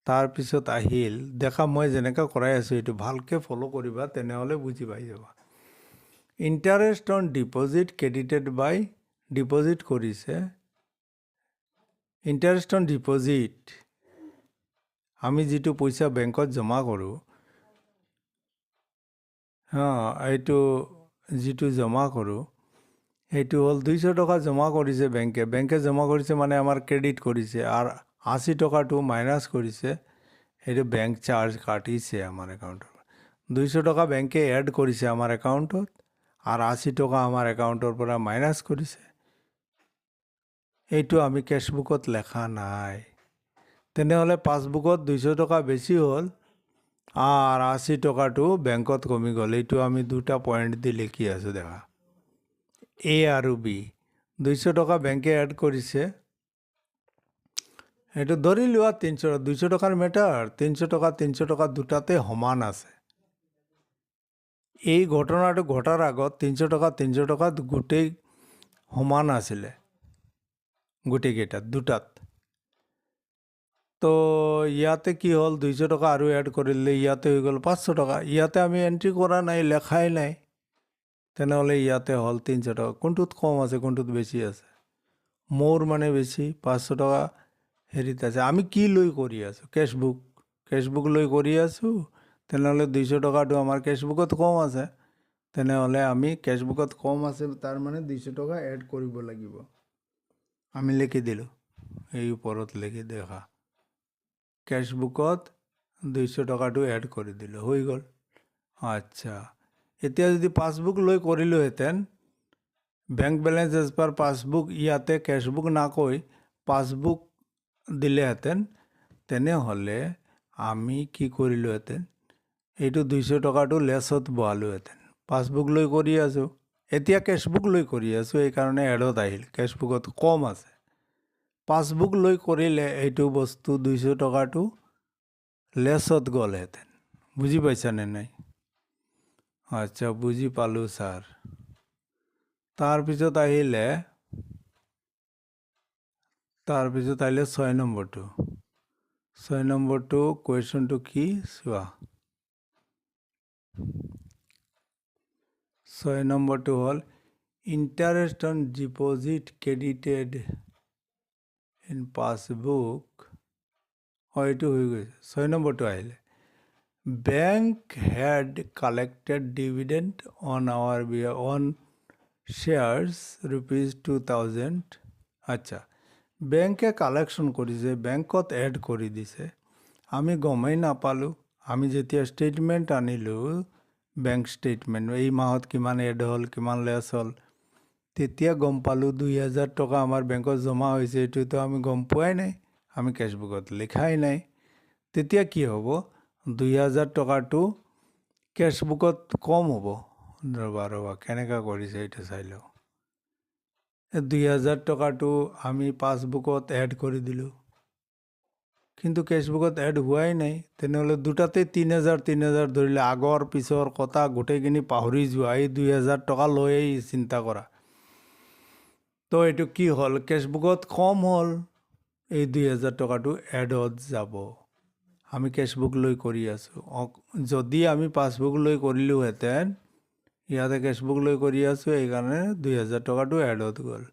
তাৰপিছত আহিল দেখা মই যেনেকৈ কৰাই আছোঁ এইটো ভালকৈ ফ'ল' কৰিবা তেনেহ'লে বুজি পাই যাবা interest on deposit credited by deposit কৰিছে ইণ্টাৰেষ্ট অন ডিপজিট আমি যিটো পইচা বেংকত জমা কৰোঁ এইটো যিটো জমা কৰোঁ সেইটো হ'ল 200 টকা জমা কৰিছে বেংকে জমা কৰিছে মানে আমাৰ ক্ৰেডিট কৰিছে আৰু 80 টকাটো মাইনাছ কৰিছে সেইটো বেংক চাৰ্জ কাটিছে আমাৰ একাউণ্টৰ 200 টকা বেংকে এড কৰিছে আমাৰ একাউণ্টত আৰু 80 টকা আমাৰ একাউণ্টৰ পৰা মাইনাছ কৰিছে এইটো আমি কেছবুকত লেখা নাই তেনেহ'লে পাছবুকত 200 টকা বেছি হ'ল আর 80 টকাটো বেংকত কমি গ'ল এইটো আমি দুটা পয়েন্ট দি লিখি আছোঁ দেখা এ আৰু বি 200 টকা বেংকে এড কৰিছে এইটো ধৰি লোৱা 200 টকাৰ মেটাৰ 300 টকা দুটাতে সমান আছে এই ঘটনাটো ঘটাৰ আগত 300 টকা গোটেই সমান আছিলে গোটেইকেইটাত দুটাত তো ইয়াতে কি হ'ল 200 টকা আৰু এড কৰিলে ইয়াতে হৈ গ'ল 500 টকা ইয়াতে আমি এন্ট্ৰি কৰা নাই লেখাই নাই তেনেহ'লে ইয়াতে হ'ল 300 টকা কোনটোত কম আছে কোনটোত বেছি আছে মোৰ মানে বেছি 500 টকা হেৰিত আছে আমি কি লৈ কৰি আছোঁ কেছবুক লৈ কৰি আছোঁ তেনেহ'লে 200 টকাটো আমাৰ কেছবুকত কম আছে তেনেহ'লে আমি কেছবুকত কম আছে তাৰ মানে 200 টকা এড কৰিব লাগিব আমি লিখি দিলোঁ এই ওপৰত লিখি দেখা কেছবুকত 200 টকাটো এড কৰি দিলোঁ হৈ গ'ল আচ্ছা এতিয়া যদি পাছবুক লৈ কৰিলোহেঁতেন bank balance as per passbook ইয়াতে কেছবুক নাকৈ পাছবুক দিলেহেঁতেন তেনেহ'লে আমি কি কৰিলোহেঁতেন এইটো 200 টকাটো লেছত বহালোহেঁতেন পাছবুক লৈ কৰি আছোঁ এতিয়া কেছবুক লৈ কৰি আছোঁ এইকাৰণে এডত আহিল কেছবুকত কম আছে পাছবুক লৈ কৰিলে এইটো বস্তু 200 টকাটো লেছত গ'লহেঁতেন বুজি পাইছানে নাই আচ্ছা বুজি পালোঁ ছাৰ তাৰপিছত আহিলে 6 নম্বৰটো কুৱেশ্যনটো কি চোৱা 6 নম্বৰটো হ'ল interest on deposit credited in passbook এইটো হৈ গৈছে 6 নম্বৰটো আহিলে bank head collected dividend on our own shares ₹2000 আচ্ছা বেংকে কালেকশ্যন কৰিছে বেংকত এড কৰি দিছে আমি গমেই নাপালোঁ। আমি যেতিয়া ষ্টেটমেণ্ট আনিলোঁ, বেংক ষ্টেটমেণ্ট, এই মাহত কিমান এড হ'ল, কিমান লেছ হ'ল, তেতিয়া গম পালোঁ 2,000 টকা আমাৰ বেংকত জমা হৈছে। এইটোতো আমি গম পোৱাই নাই, আমি কেছবুকত লিখাই নাই। তেতিয়া কি হ'ব? 2,000 টকাটো কেছবুকত কম হ'ব। ৰ'বা কেনেকৈ কৰিছে এইটো চাই লওঁ। 2,000 টকাটো আমি পাছবুকত এড কৰি দিলোঁ, কিন্তু কেছবুকত এড হোৱাই নাই। তেনেহ'লে দুটাতে 3,000 ধৰিলে আগৰ পিছৰ কথা গোটেইখিনি পাহৰি যোৱা, এই 2,000 টকা লৈয়ে চিন্তা কৰা। তো এইটো কি হ'ল? কেছবুকত কম হ'ল, এই 2,000 টকাটো এডত যাব। আমি কেছবুক লৈ কৰি আছোঁ। যদি আমি পাছবুক লৈ কৰিলোঁহেঁতেন, ইয়াতে কেছবুক লৈ কৰি আছোঁ, এইকাৰণে 2,000 টকাটো এডত গ'ল।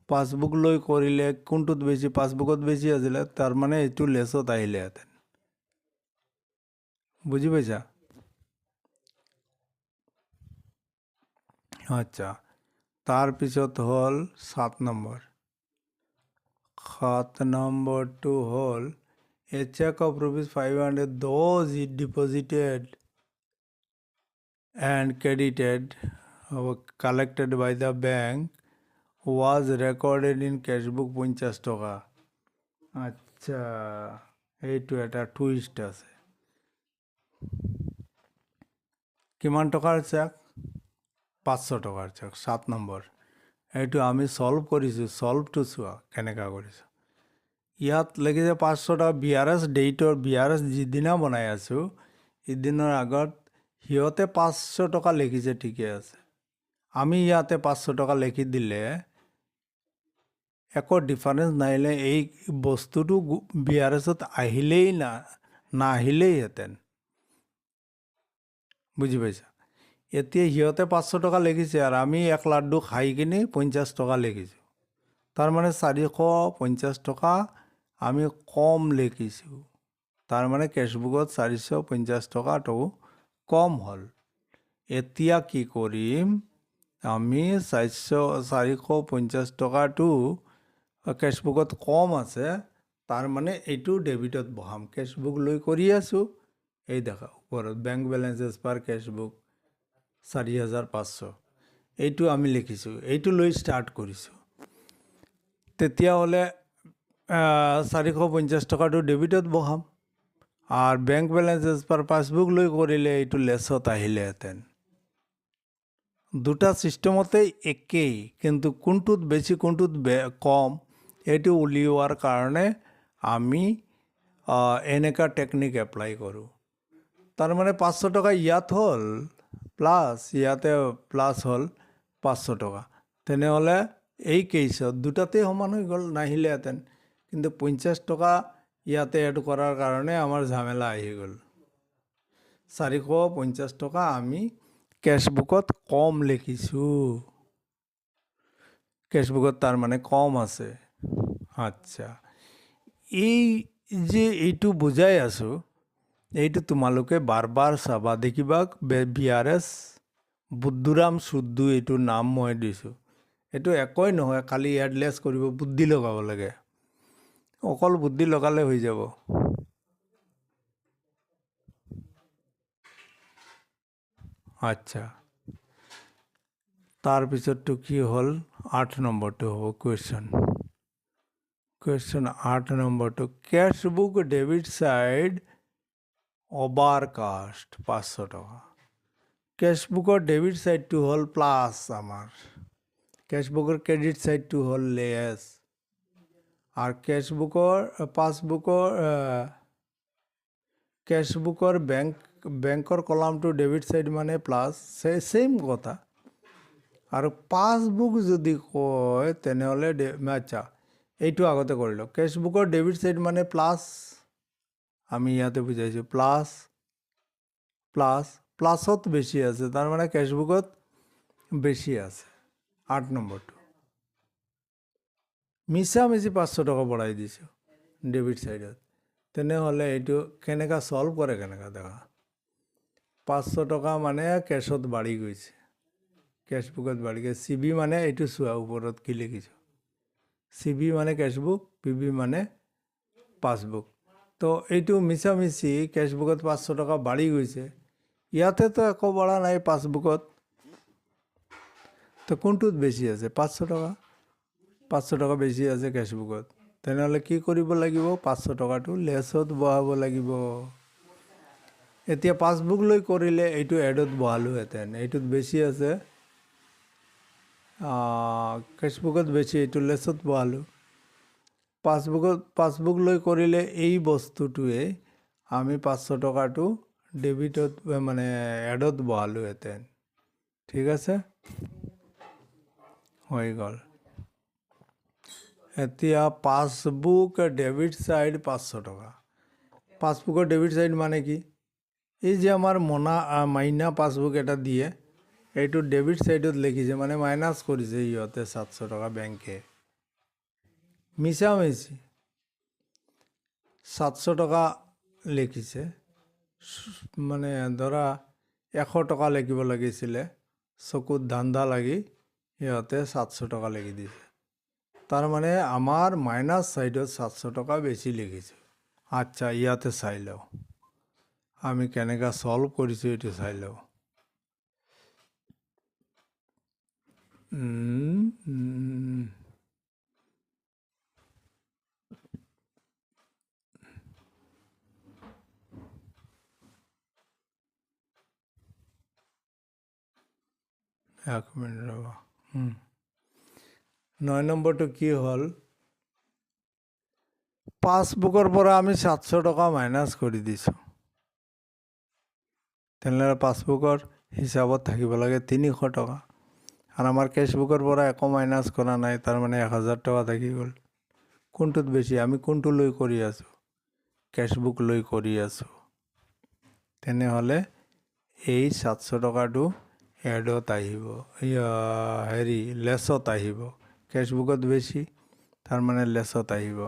পাছবুক লৈ কৰিলে কোনটোত বেছি? পাছবুকত বেছি আছিলে, তাৰমানে এইটো লেছত আহিলেহেঁতেন। বুজি পাইছা? আচ্ছা, তাৰপিছত হ'ল 7 নম্বৰ। 7 নম্বৰটো হ'ল a check of ₹500 those it deposited and credited or collected by the bank was recorded in cashbook 50 টকা। আচ্ছা, এইটো এটা টুইষ্ট আছে। কিমান টকাৰ চেক? 500 টকাৰ চেক, 7 নম্বৰ। এইটো আমি ছল্ভ কৰিছোঁ। ছল্ভটো চোৱা কেনেকুৱা কৰিছোঁ। ইয়াত লিখিছে 500 টকা। বিআৰএছ যিদিনা বনাই আছোঁ, সিদিনৰ আগত সিহঁতে 500 টকা লিখিছে, ঠিকে আছে। আমি ইয়াতে 500 টকা লিখি দিলে একো ডিফাৰেঞ্চ নাহিলে, এই বস্তুটো বিআৰএছত আহিলেই নাহিলেইহেঁতেন। বুজি পাইছা? এতিয়া সিহঁতে 500 টকা লিখিছে আৰু আমি এক লাড্ডু খাই কিনি 50 টকা লিখিছোঁ। তাৰমানে 450 টকা আমি কম লিখিছোঁ। তাৰমানে কেছবুকত 450 টকাটো কম হ'ল। এতিয়া কি কৰিম? আমি 450 টকাটো কেছবুকত কম আছে, তাৰমানে এইটো ডেবিটত বহাম। কেছবুক লৈ কৰি আছোঁ, এই দেখা ওপৰত bank balance as per cashbook 4,500, এইটো আমি লিখিছোঁ, এইটো লৈ ষ্টাৰ্ট কৰিছোঁ। তেতিয়াহ'লে 450 টকাটো ডেবিটত বহাম, আৰ bank balance as per passbook লৈ কৰিলে এইটো লেছত আহিলেহেঁতেন। দুটা ছিষ্টেমতেই একেই, কিন্তু কোনটোত বেছি কোনটোত কম এইটো উলিওৱাৰ কাৰণে আমি এনেকুৱা টেকনিক এপ্লাই কৰোঁ। তাৰমানে 500 টকা ইয়াত হ'ল প্লাছ ইয়াতে প্লাছ হ'ল 500 টকা, তেনেহ'লে এই কেছত দুটাতেই সমান হৈ গ'ল, নাহিলেহেঁতেন। কিন্তু 50 টকা ইয়াতে এড কৰাৰ কাৰণে আমাৰ ঝামেলা আহি গ'ল। 450 টকা আমি কেছবুকত কম লিখিছোঁ, কেছবুকত তাৰমানে কম আছে। আচ্ছা, এই যে এইটো বুজাই আছোঁ, এইটো তোমালোকে বাৰ বাৰ চাবা, দেখিবা বিআৰএছ বুদ্ধুৰাম চুদ্ধু এইটো নাম মই দিছোঁ। এইটো একোৱেই নহয়, খালি এডলেছ কৰিব, বুদ্ধি লগাব লাগে। অকল বুদ্ধি লগালে হৈ যাব। আচ্ছা, তাৰপিছতটো কি হ'ল? 8 নম্বৰটো হ'ব কুৱেশ্যন। 8 নম্বৰটো কেছবুক ডেবিট ছাইড অভাৰকাষ্ট 500 টকা। কেছবুকৰ ডেবিট ছাইডটো হ'ল প্লাছ আমাৰ, কেছবুকৰ ক্ৰেডিট ছাইডটো হ'ল লেছ, আৰ কেছবুকৰ বেংকৰ কলামটো ডেবিট ছাইড মানে প্লাছ, ছেইম কথা। আৰু পাছবুক যদি কয় তেনেহ'লে আচ্ছা, এইটো আগতে কৰি লওক। কেছবুকৰ ডেবিট ছাইড মানে প্লাছ, আমি ইয়াতে বুজাইছোঁ প্লাছ প্লাছ, প্লাছত বেছি আছে, তাৰমানে কেছবুকত বেছি আছে। 8 নম্বৰটো মিছামিছি 500 টকা বঢ়াই দিছোঁ ডেবিট ছাইডত, তেনেহ'লে এইটো কেনেকৈ ছল্ভ কৰে, কেনেকৈ দেখা। 500 টকা মানে কেছত বাঢ়ি গৈছে, কেছবুকত বাঢ়ি গৈছে। CB মানে এইটো চোৱা ওপৰত কি লিখিছোঁ, CB মানে কেছবুক, PB মানে পাছবুক। তো তো এইটো মিছামিছি কেছবুকত 500 টকা বাঢ়ি গৈছে, ইয়াতেতো একো বঢ়া নাই পাছবুকত। তো কোনটোত বেছি আছে? 500 টকা, 500 টকা বেছি আছে কেছবুকত। তেনেহ'লে কি কৰিব লাগিব? 500 টকাটো লেছত বহাব লাগিব। এতিয়া পাছবুক লৈ কৰিলে এইটো এডত বহালোহেঁতেন, এইটোত বেছি আছে, কেছবুকত বেছি, এইটো লেছত বহালোঁ। পাছবুক লৈ কৰিলে এই বস্তুটোৱে আমি 500 টকাটো ডেবিটত মানে এডত বহালোহেঁতেন। ঠিক আছে, হৈ গ'ল। এতিয়া পাছবুক ডেবিট ছাইড 500 টকা। পাছবুকৰ ডেবিট ছাইড মানে কি? এই যে আমাৰ মাইনা পাছবুক এটা দিয়ে, এইটো ডেবিট ছাইডত লিখিছে, মানে মাইনাছ কৰিছে ইহঁতে 700 টকা বেংকে। মিছামিছি 700 টকা লিখিছে, মানে ধৰা 100 টকা লিখিব লাগিছিলে, চকুত ধান্দা লাগি সিহঁতে 700 টকা লিখি দিছে। তাৰমানে আমাৰ মাইনাছ ছাইডত 700 টকা বেছি লিখিছোঁ। আচ্ছা, ইয়াতে চাই লওঁ আমি কেনেকৈ ছল্ভ কৰিছোঁ, এইটো চাই লওঁ। এক মিনিট ৰ'বা। 9 নম্বৰটো কি হ'ল? পাছবুকৰ পৰা আমি 700 টকা মাইনাছ কৰি দিছোঁ। তেনেহ'লে পাছবুকৰ হিচাপত থাকিব লাগে 300 টকা, আৰু আমাৰ কেছবুকৰ পৰা একো মাইনাছ কৰা নাই, তাৰমানে 1000 টকা থাকি গ'ল। কোনটোত বেছি? আমি কোনটো লৈ কৰি আছোঁ? কেছবুক লৈ কৰি আছোঁ। তেনেহ'লে এই 700 টকাটো এডত আহিব, লেছত আহিব। কেছবুকত বেছি, তাৰমানে লেছত আহিব।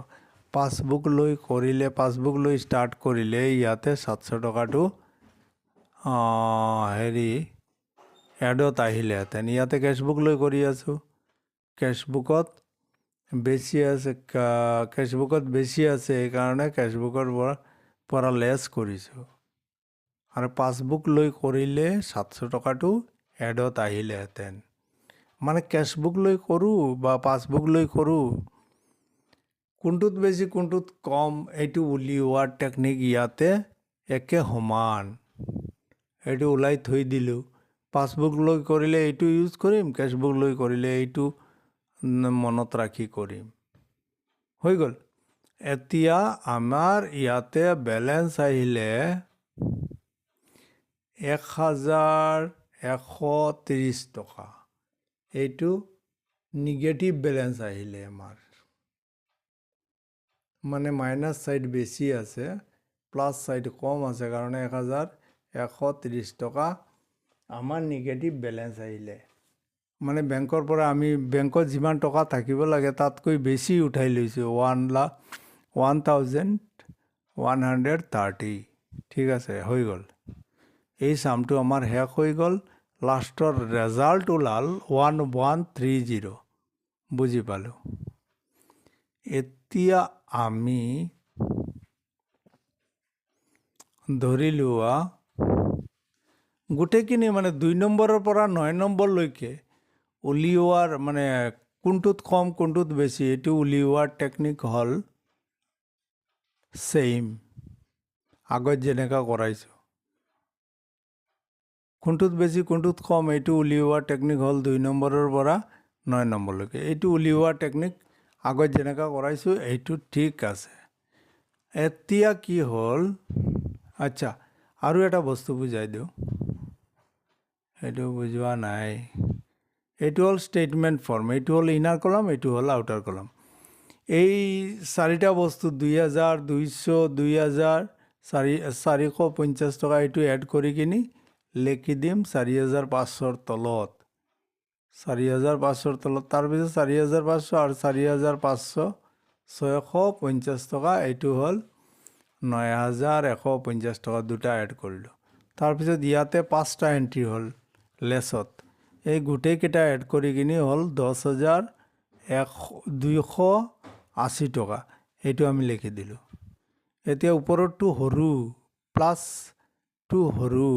পাছবুক লৈ কৰিলে, পাছবুক লৈ ষ্টাৰ্ট কৰিলে ইয়াতে 700 টকাটো এডত আহিলেহেঁতেন। ইয়াতে কেছবুক লৈ কৰি আছোঁ, কেছবুকত বেছি আছে, সেইকাৰণে কেছবুকৰ পৰা লেছ কৰিছোঁ। আৰু পাছবুক লৈ কৰিলে 700 টকাটো এডত আহিলেহেঁতেন। মানে কেছবুক লৈ কৰোঁ বা পাছবুক লৈ কৰোঁ, কোনটোত বেছি কোনটোত কম এইটো উলিওৱাৰ টেকনিক ইয়াতে একে সমান। এইটো ওলাই থৈ দিলোঁ। পাছবুক লৈ কৰিলে এইটো ইউজ কৰিম, কেছবুক লৈ কৰিলে এইটো মনত ৰাখি কৰিম। হৈ গ'ল। এতিয়া আমাৰ ইয়াতে বেলেঞ্চ আহিলে 1130 টকা। এইটো নিগেটিভ বেলেঞ্চ আহিলে আমাৰ, মানে মাইনাছ ছাইড বেছি আছে, প্লাছ ছাইড কম আছে, কাৰণে 1130 টকা আমাৰ নিগেটিভ বেলেঞ্চ আহিলে। মানে বেংকৰ পৰা আমি বেংকত যিমান টকা থাকিব লাগে তাতকৈ বেছি উঠাই লৈছোঁ, 1130। ঠিক আছে, হৈ গ'ল। এই চামটো আমাৰ শেষ হৈ গ'ল। লাষ্টৰ ৰেজাল্ট ওলাল 1130। বুজি পালোঁ। এতিয়া আমি ধৰি লোৱা গোটেইখিনি মানে 2 নম্বৰৰ পৰা 9 নম্বৰলৈকে উলিওৱাৰ, মানে কোনটোত কম কোনটোত বেছি, এইটো উলিওৱাৰ টেকনিক হ'ল ছেইম, আগত যেনেকৈ কৰাইছোঁ। কোনটোত বেছি কোনটোত কম এইটো উলিওৱাৰ টেকনিক হ'ল 2 নম্বৰৰ পৰা 9 নম্বৰলৈকে। এইটো উলিওৱাৰ টেকনিক আগত যেনেকৈ কৰাইছোঁ এইটো ঠিক আছে। এতিয়া কি হ'ল? আচ্ছা, আৰু এটা বস্তু বুজাই দিওঁ, এইটো বুজোৱা নাই। এইটো হ'ল ষ্টেটমেণ্ট ফৰ্ম, এইটো হ'ল ইনাৰ কলাম, এইটো হ'ল আউটাৰ কলাম। এই চাৰিটা বস্তু 2000, 200, 2000, 450 টকা এইটো এড কৰি কিনি লিখি দিম 4500ৰ তলত, 4500ৰ তলত। তাৰপিছত 4500 আৰু 4500, 650 টকা, এইটো হ'ল 9150 টকা, দুটা এড কৰিলোঁ। তাৰপিছত ইয়াতে 5টা এণ্ট্ৰি হ'ল লেছত, এই গোটেইকেইটা এড কৰি কিনি হ'ল 10,280 টকা, এইটো আমি লিখি দিলোঁ। এতিয়া ওপৰৰটো সৰু, প্লাছটো সৰু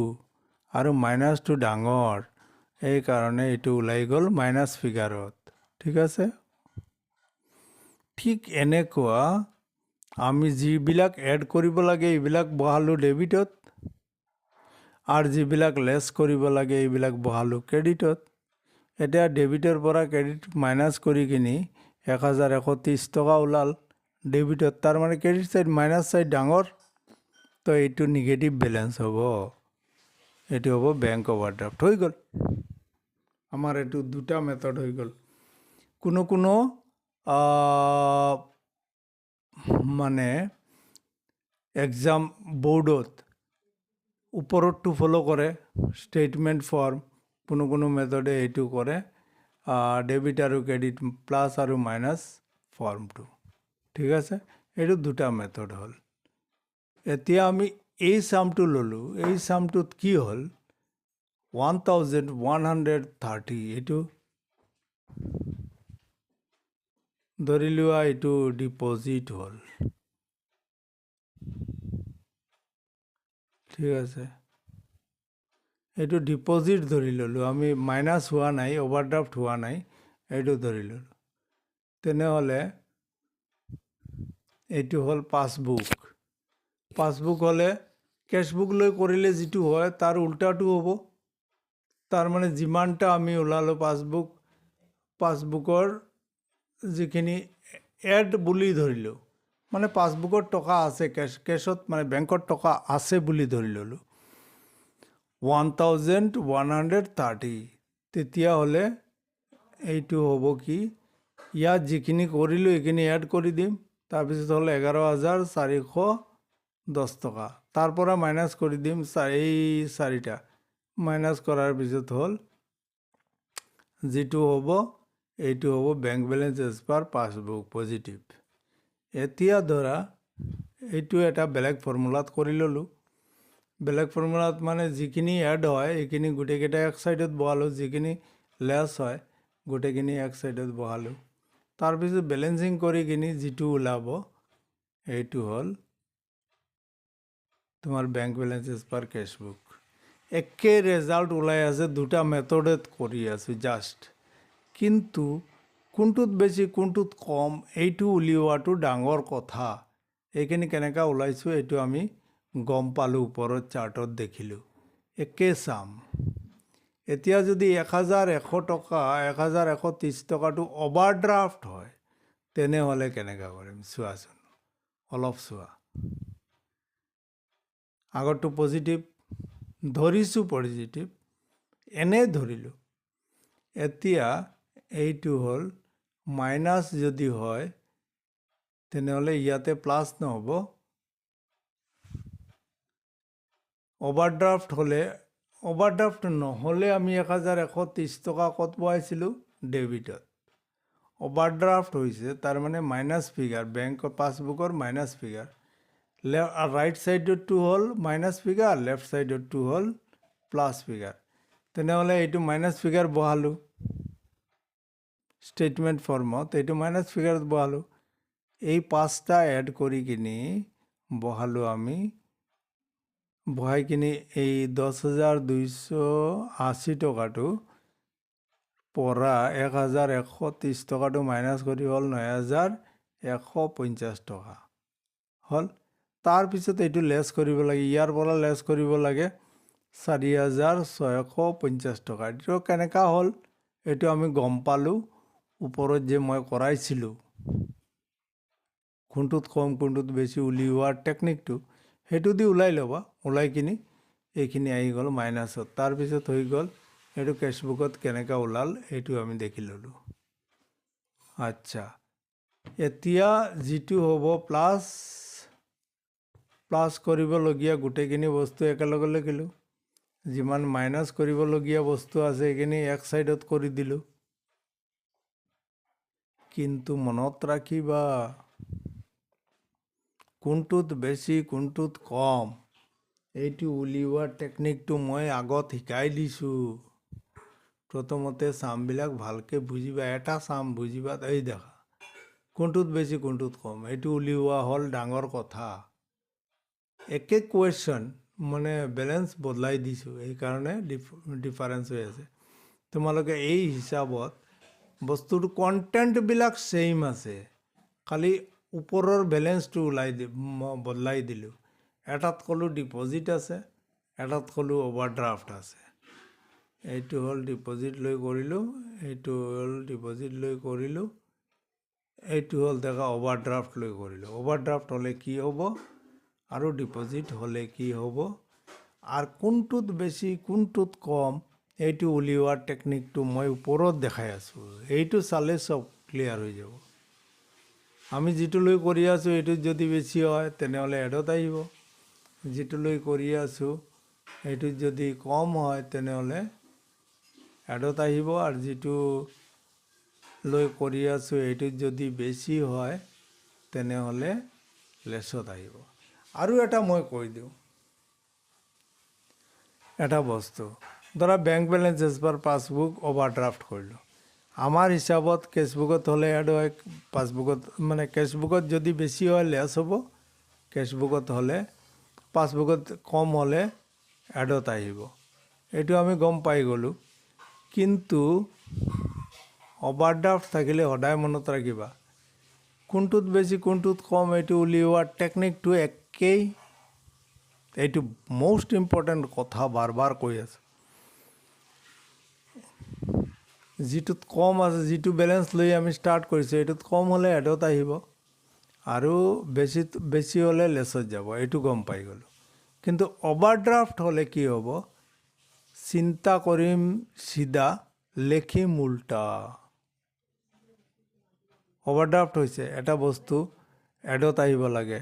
আৰু মাইনাছটো ডাঙৰ, এইকাৰণে এইটো ওলাই গ'ল মাইনাছ ফিগাৰত। ঠিক আছে? ঠিক এনেকুৱা আমি যিবিলাক এড কৰিব লাগে এইবিলাক বহালোঁ ডেবিটত, আৰু যিবিলাক লেছ কৰিব লাগে এইবিলাক বহালোঁ ক্ৰেডিটত। এতিয়া ডেবিটৰ পৰা ক্ৰেডিট মাইনাছ কৰি কিনি 1130 টকা ওলাল ডেবিটত, তাৰমানে ক্ৰেডিট ছাইড মাইনাছ ছাইড ডাঙৰ, তো এইটো নিগেটিভ বেলেঞ্চ হ'ব, এইটো হ'ব বেংক অভাৰড্ৰাফ্ট। হৈ গ'ল আমাৰ, এইটো দুটা মেথড হৈ গ'ল। কোনো মানে এক্সাম বোৰ্ডত ওপৰতটো ফ'ল' কৰে ষ্টেটমেণ্ট ফৰ্ম, কোনো মেথডে এইটো কৰে ডেবিট আৰু ক্ৰেডিট প্লাছ আৰু মাইনাছ ফৰ্মটো। ঠিক আছে, এইটো দুটা মেথড হ'ল। এতিয়া আমি এই চামটো ল'লোঁ, এই চামটোত কি হ'ল 1130, এইটো ধৰি লোৱা এইটো ডিপজিট হ'ল। ঠিক আছে, এইটো ডিপজিট ধৰি ল'লোঁ আমি, মাইনাছ হোৱা নাই, অভাৰড্ৰাফ্ট হোৱা নাই, এইটো ধৰি ল'লোঁ। তেনেহ'লে এইটো হ'ল পাছবুক। পাছবুক হ'লে কেছবুক লৈ কৰিলে যিটো হয় তাৰ উল্টাটো হ'ব, তাৰমানে যিমানটা আমি ওলালোঁ পাছবুকৰ যিখিনি এড বুলি ধৰিলোঁ, মানে পাছবুকত টকা আছে, কেছত মানে বেংকত টকা আছে বুলি ধৰি ল'লোঁ 1130। তেতিয়াহ'লে এইটো হ'ব কি, ইয়াত যিখিনি কৰিলোঁ এইখিনি এড কৰি দিম, তাৰপিছত হ'ল 11,410 টকা, তাৰ পৰা মাইনাছ কৰি দিম এই চাৰিটা, মাইনাছ কৰাৰ পিছত হ'ল যিটো হ'ব এইটো হ'ব bank balance as per passbook positive. এতিয়া ধৰা এইটো এটা বেলেগ ফৰ্মুলাত কৰি ল'লোঁ। বেলেগ ফৰ্মুলাত মানে যিখিনি এড হয় এইখিনি গোটেইকেইটা এক ছাইডত বহালোঁ, যিখিনি লেছ হয় গোটেইখিনি এক ছাইডত বহালোঁ। তাৰপিছত বেলেঞ্চিং কৰি কিনি যিটো ওলাব এইটো হ'ল তোমাৰ বেংক বেলেঞ্চ এজ পাৰ কেছবুক। একে ৰেজাল্ট ওলাই আছে, দুটা মেথডত কৰি আছোঁ জাষ্ট, কিন্তু কোনটোত বেছি কোনটোত কম এইটো উলিওৱাটো ডাঙৰ কথা। এইখিনি কেনেকৈ ওলাইছোঁ এইটো আমি গম পালোঁ, ওপৰত চাৰ্টত দেখিলোঁ, একে চাম। এতিয়া যদি 1100 টকা 1130 টকাটো অভাৰড্ৰাফ্ট হয় তেনেহ'লে কেনেকৈ কৰিম চোৱাচোন, অলপ চোৱা। আগৰটো পজিটিভ ধৰিছোঁ, পজিটিভ এনে ধৰিলোঁ। এতিয়া এইটো হ'ল মাইনাছ, যদি হয় তেনেহ'লে ইয়াতে প্লাছ নহ'ব। অভাৰড্ৰাফ্ট হ'লে, অভাৰড্ৰাফ্ট নহ'লে আমি 1130 টকা ক'ত বহাইছিলোঁ ডেবিটত। অভাৰড্ৰাফ্ট হৈছে তাৰমানে মাইনাছ ফিগাৰ, বেংকৰ পাছবুকৰ মাইনাছ ফিগাৰ। ৰাইট ছাইডৰটো হ'ল মাইনাছ ফিগাৰ, লেফ্ট ছাইডৰটো হ'ল প্লাছ ফিগাৰ। তেনেহ'লে এইটো মাইনাছ ফিগাৰ বহালোঁ ষ্টেটমেণ্ট ফৰ্মত, এইটো মাইনাছ ফিগাৰত বহালোঁ। এই পাঁচটা এড কৰি কিনি বহালোঁ আমি, বহাই কিনি এই 10,280 টকাটো পৰা 1130 টকাটো মাইনাছ কৰি হ'ল 9,150 টকা হ'ল। তাৰপিছত এইটো লেছ কৰিব লাগে, ইয়াৰ পৰা লেছ কৰিব লাগে 4,650 টকা। এইটো কেনেকুৱা হ'ল এইটো আমি গম পালোঁ ওপৰত যে মই কৰাইছিলোঁ, কোনটোত কম কোনটোত বেছি উলিওৱাৰ টেকনিকটো, সেইটো দি ওলাই ল'বা। ওলাই কিনি এইখিনি আহি গ'ল মাইনাছত, তাৰপিছত হৈ গ'ল এইটো কেছবুকত কেনেকৈ ওলাল এইটো আমি দেখি ল'লোঁ। আচ্ছা, এতিয়া যিটো হ'ব প্লাছ কৰিবলগীয়া গোটেইখিনি বস্তু একেলগে লিখিলোঁ, যিমান মাইনাছ কৰিবলগীয়া বস্তু আছে এইখিনি এক ছাইডত কৰি দিলোঁ। কিন্তু মনত ৰাখিবা কোনটোত বেছি কোনটোত কম এইটো উলিওৱাৰ টেকনিকটো মই আগত শিকাই দিছোঁ। প্ৰথমতে চামবিলাক ভালকৈ বুজিবা, এটা চাম বুজিবা, এই দেখা কোনটোত বেছি কোনটোত কম, এইটো উলিওৱা হ'ল ডাঙৰ কথা। একে কুৱেশ্যন মানে বেলেঞ্চ বদলাই দিছোঁ, সেইকাৰণে ডিফাৰেঞ্চ হৈ আছে। তোমালোকে এই হিচাপত বস্তুৰ কণ্টেণ্টবিলাক ছেইম আছে, খালি ওপৰৰ বেলেঞ্চটো বদলাই দিলোঁ। এটাত ক'লোঁ ডিপ'জিট আছে, এটাত ক'লোঁ অভাৰড্ৰাফ্ট আছে। এইটো হ'ল ডিপ'জিট লৈ কৰিলোঁ, এইটো হ'ল ডিপ'জিট লৈ কৰিলোঁ, এইটো হ'ল দেখা অভাৰড্ৰাফ্ট লৈ কৰিলোঁ। অভাৰড্ৰাফ্ট হ'লে কি হ'ব আৰু ডিপ'জিট হ'লে কি হ'ব, আৰু কোনটোত বেছি কোনটোত কম, এইটো উলিওৱাৰ টেকনিকটো মই ওপৰত দেখাই আছোঁ। এইটো চালে চব ক্লিয়াৰ হৈ যাব। আমি যিটো লৈ কৰি আছোঁ এইটোত যদি বেছি হয় তেনেহ'লে এডত আহিব, যিটো লৈ কৰি আছোঁ এইটোত যদি কম হয় তেনেহ'লে এডত আহিব, আৰু যিটো লৈ কৰি আছোঁ এইটোত যদি বেছি হয় তেনেহ'লে লেছত আহিব। আৰু এটা মই কৈ দিওঁ, এটা বস্তু ধৰা bank balance as per passbook overdraft কৰিলোঁ। আমাৰ হিচাপত কেছবুকত হ'লে এড হয়, পাছবুকত মানে কেছবুকত যদি বেছি হয় লেছ হ'ব, কেছবুকত হ'লে পাছবুকত কম হ'লে এডত আহিব। এইটো আমি গম পাই গ'লোঁ। কিন্তু অভাৰড্ৰাফ্ট থাকিলে সদায় মনত ৰাখিবা, কোনটোত বেছি কোনটোত কম এইটো উলিওৱাৰ টেকনিকটো একেই। এইটো মষ্ট ইম্পৰ্টেণ্ট কথা, বাৰ বাৰ কৈ আছোঁ। যিটোত কম আছে, যিটো বেলেঞ্চ লৈ আমি ষ্টাৰ্ট কৰিছোঁ এইটোত কম হ'লে এডত আহিব, আৰু বেছি হ'লে লেছত যাব, এইটো গম পাই গ'লোঁ। কিন্তু অভাৰড্ৰাফ্ট হ'লে কি হ'ব, চিন্তা কৰিম চিধা লেখিম উল্টা। অভাৰড্ৰাফ্ট হৈছে এটা বস্তু এডত আহিব লাগে,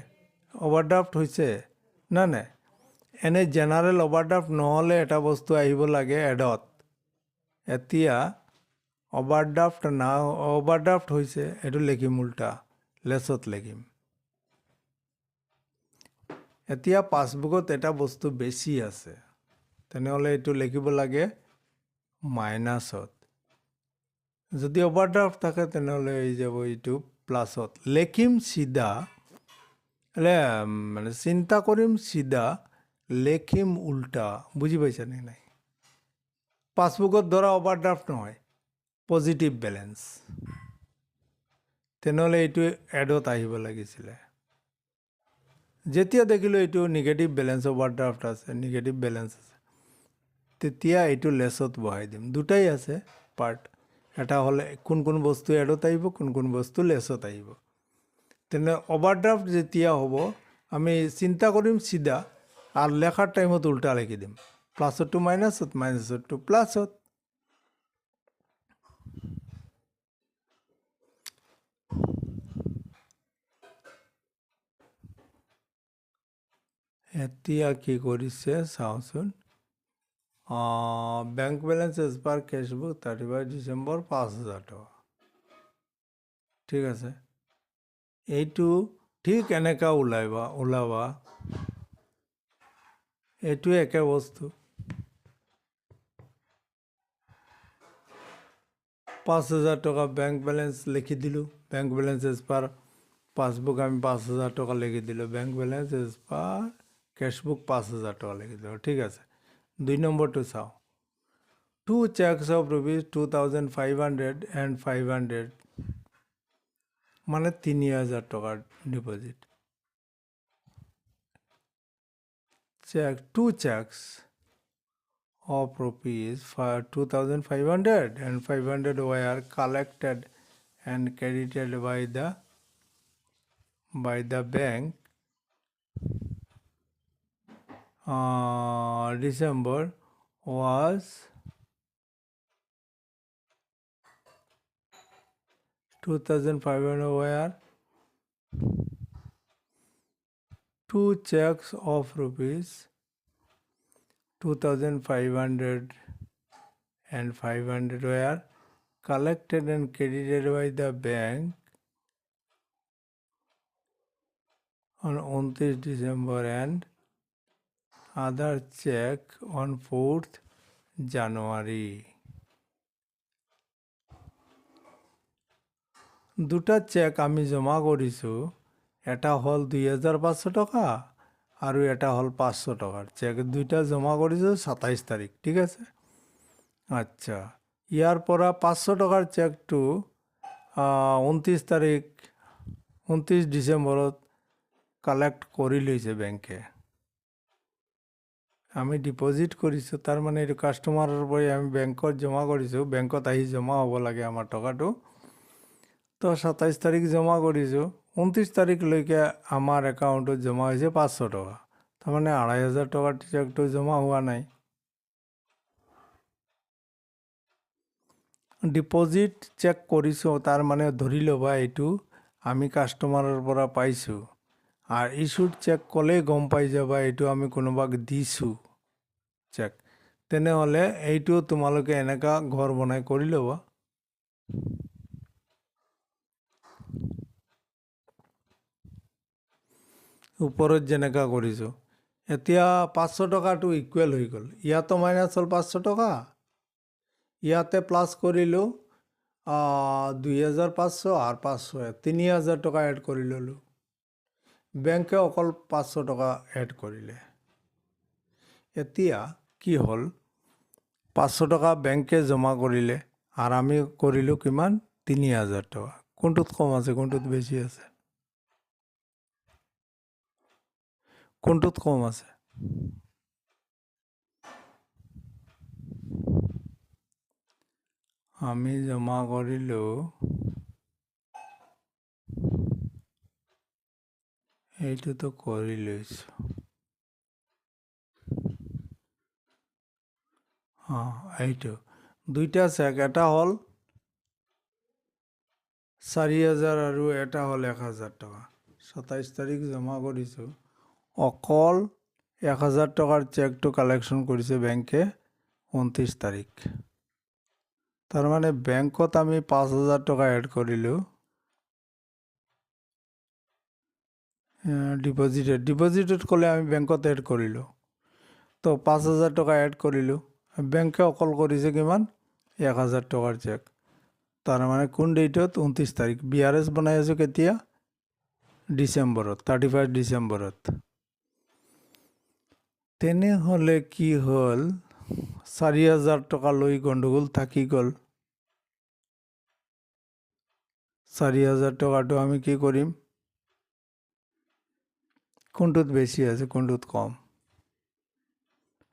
অভাৰড্ৰাফ্ট হৈছে না নাই? এনে জেনেৰেল অভাৰড্ৰাফ্ট নহ'লে এটা বস্তু আহিব লাগে এডত। এতিয়া অভাৰড্ৰাফ্ট হৈছে, এইটো লিখিম উল্টা, লেছত লিখিম। এতিয়া পাছবুকত এটা বস্তু বেছি আছে, তেনেহ'লে এইটো লিখিব লাগে মাইনাছত। যদি অভাৰড্ৰাফ্ট থাকে তেনেহ'লে হৈ যাব এইটো প্লাছত। লিখিম চিধা, মানে চিন্তা কৰিম চিধা লিখিম উল্টা। বুজি পাইছা নে নাই? পাছবুকত ধৰা অভাৰড্ৰাফ্ট নহয়, পজিটিভ বেলেঞ্চ, তেনেহ'লে এইটো এডত আহিব লাগিছিলে। যেতিয়া দেখিলোঁ এইটো নিগেটিভ বেলেঞ্চ, অভাৰড্ৰাফ্ট আছে, নিগেটিভ বেলেঞ্চ আছে, তেতিয়া এইটো লেছত বহাই দিম। দুটাই আছে পাৰ্ট, এটা হ'লে কোন বস্তু এডত আহিব, কোন বস্তু লেছত আহিব। তেনে অভাৰড্ৰাফ্ট যেতিয়া হ'ব আমি চিন্তা কৰিম চিধা, আৰু লেখাৰ টাইমত উল্টা লিখি দিম, প্লাছত টু মাইনাছত, মাইনাছত টু প্লাছত। এতিয়া কি কৰিছে চাওঁচোন। Bank balance as per cashbook 31 December 5,000 টকা। ঠিক আছে, এইটো ঠিক এনেকা ওলাবা, এইটো একে বস্তু। 5,000 টকা বেংক বেলেঞ্চ লিখি দিলোঁ, bank balance as per passbook আমি 5,000 টকা লিখি দিলোঁ, bank balance as per cashbook 5,000 টকা লিখি দিলোঁ। ঠিক আছে, 2 নম্বৰটো চাওঁ। 2 চেকস অফ rupees 2,500 and 500, মানে 3,000 টকাৰ deposit. Two checks of rupees for 2,500 and 500 were collected and credited by the bank December was 2,500 were 2 checks of rupees 2,500 and 500 were collected and credited by the bank on 29 December and other check on 4th January. দুটা check আমি জমা কৰিছোঁ, এটা হ'ল 2,500 টকা আৰু এটা হ'ল 500 টকাৰ চেক, দুইটা জমা কৰিছোঁ 27 তাৰিখ, ঠিক আছে। আচ্ছা, ইয়াৰ পৰা 500 টকাৰ চেকটো 29 তাৰিখ 29 ডিচেম্বৰত কালেক্ট কৰি লৈছে বেংকে। আমি ডিপজিট কৰিছোঁ, তাৰমানে এইটো কাষ্টমাৰৰ পৰা আমি বেংকত জমা কৰিছোঁ, বেংকত আহি জমা হ'ব লাগে আমাৰ টকাটো। তো 27 তাৰিখ জমা কৰিছোঁ, 29 তাৰিখলৈকে আমাৰ একাউণ্টত জমা হৈছে 500 টকা, তাৰমানে 2500 টকাৰ চেকটো জমা হোৱা নাই। ডিপজিট চেক কৰিছোঁ, তাৰমানে ধৰি ল'বা এইটো আমি কাষ্টমাৰৰ পৰা পাইছোঁ, আৰু ইছ্যুড চেক ক'লেই গম পাই যাবা এইটো আমি কোনোবাক দিছোঁ চেক। তেনেহ'লে এইটো তোমালোকে এনেকুৱা ঘৰ বনাই কৰি ল'বা। ওপৰত যেনেকুৱা কৰিছোঁ, এতিয়া 500 টকাটো ইকুৱেল হৈ গ'ল, ইয়াতো মাইনাছ হ'ল 500 টকা, ইয়াতে প্লাছ কৰিলোঁ 2500 আৰু 500 3000 টকা এড কৰি ল'লোঁ। বেংকে অকল 500 টকা এড কৰিলে। এতিয়া কি হ'ল, 500 টকা বেংকে জমা কৰিলে আৰু আমি কৰিলোঁ কিমান, 3000 টকা। কোনটোত কম আছে, কোনটোত বেছি আছে? কোনটোত কম আছে? আমি জমা কৰিলোঁ এইটোতো কৰি লৈছোঁ, এইটো দুইটা চেক, এটা হ'ল 4000 আৰু এটা হ'ল 1000 টকা। 27 তাৰিখ জমা কৰিছোঁ, অকল 1000 টকাৰ চেকটো কালেকশ্যন কৰিছে বেংকে 29 তাৰিখ। তাৰমানে বেংকত আমি 5000 টকা এড কৰিলোঁ ডিপজিটেড ক'লে আমি বেংকত এড কৰিলোঁ, তো 5000 টকা এড কৰিলোঁ, বেংকে অকল কৰিছে কিমান, 1000 টকাৰ চেক। তাৰমানে কোন ডেটত, 29 তাৰিখ। BRS বনাই আছোঁ কেতিয়া, ডিচেম্বৰত, 31 ডিচেম্বৰত। তেনেহ'লে কি হ'ল, 4000 টকা লৈ গণ্ডগোল থাকি গ'ল। 4000 টকাটো আমি কি কৰিম, কোনটোত বেছি আছে, কোনটোত কম?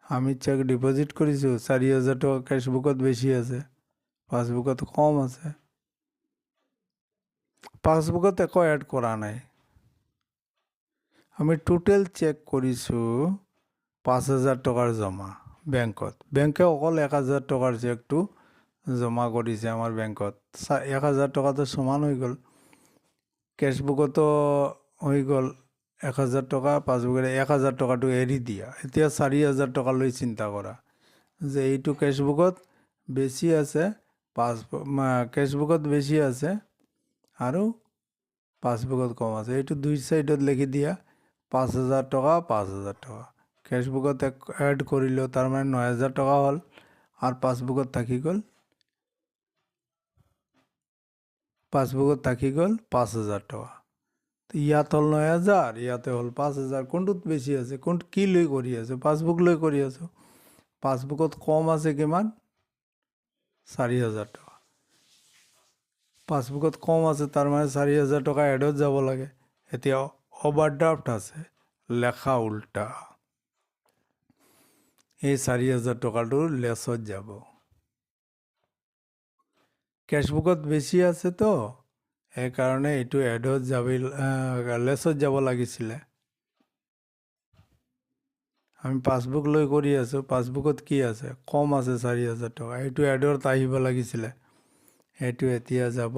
আমি চেক ডিপজিট কৰিছোঁ, 4000 টকা কেছবুকত বেছি আছে, পাছবুকত কম আছে। পাছবুকত একো এড কৰা নাই, আমি টোটেল চেক কৰিছোঁ 5000 টকাৰ জমা বেংকত। বেংকে অকল 1000 টকাৰ চেকটো জমা কৰিছে আমাৰ বেংকত। 1000 টকাটো সমান হৈ গ'ল, কেছবুকতো হৈ গ'ল 1000 টকা, পাছবুকত 1000 টকাটো এৰি দিয়া। এতিয়া 4000 টকালৈ চিন্তা কৰা যে এইটো কেছবুকত বেছি আছে, কেছবুকত বেছি আছে আৰু পাছবুকত কম আছে। এইটো দুই চাইডত লিখি দিয়া, 5000 টকা 5000 টকা। কেছবুকত এড কৰিলোঁ, তাৰমানে 9000 টকা হ'ল, আৰু পাছবুকত থাকি গ'ল 5000 টকা। ইয়াত হ'ল 9000, ইয়াতে হ'ল 5000, কোনটোত বেছি আছে, কোনটো কি লৈ কৰি আছোঁ, পাছবুক লৈ কৰি আছোঁ। পাছবুকত কম আছে কিমান, 4000 টকা। পাছবুকত কম আছে, তাৰমানে 4000 টকা এডত যাব লাগে। এতিয়া অভাৰড্ৰাফ্ট আছে, লেখা উল্টা, এই 4000 টকাটো লেছত যাব। কেছবুকত বেছি আছে তো, সেইকাৰণে এইটো এডত লেছত যাব লাগিছিলে। আমি পাছবুক লৈ কৰি আছোঁ, পাছবুকত কি আছে, কম আছে 4000 টকা, এইটো এডত আহিব লাগিছিলে। এইটো এতিয়া যাব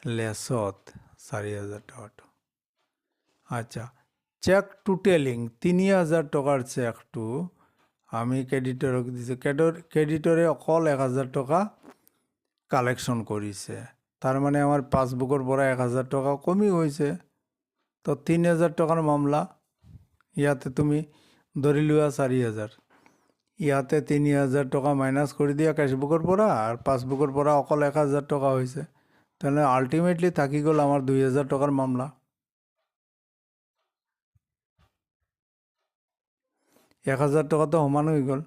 লেছত 4000 টকাটো। আচ্ছা, চেক টোটেলিং 3000 টকাৰ চেকটো আমি ক্ৰেডিটৰক দিছোঁ, ক্ৰেডিটৰে অকল 1000 টকা কালেকশ্যন কৰিছে, তাৰমানে আমাৰ পাছবুকৰ পৰা 1000 টকা কমি গৈছে। তো 3000 টকাৰ মামলা, ইয়াতে তুমি ধৰি লোৱা 4000, ইয়াতে 3000 টকা মাইনাছ কৰি দিয়া কেছবুকৰ পৰা, আৰু পাছবুকৰ পৰা অকল 1000 টকা হৈছে, তেনেহ'লে আল্টিমেটলি থাকি গ'ল আমাৰ 2000 টকাৰ মামলা। 1000 টকাটো সমান হৈ গ'ল,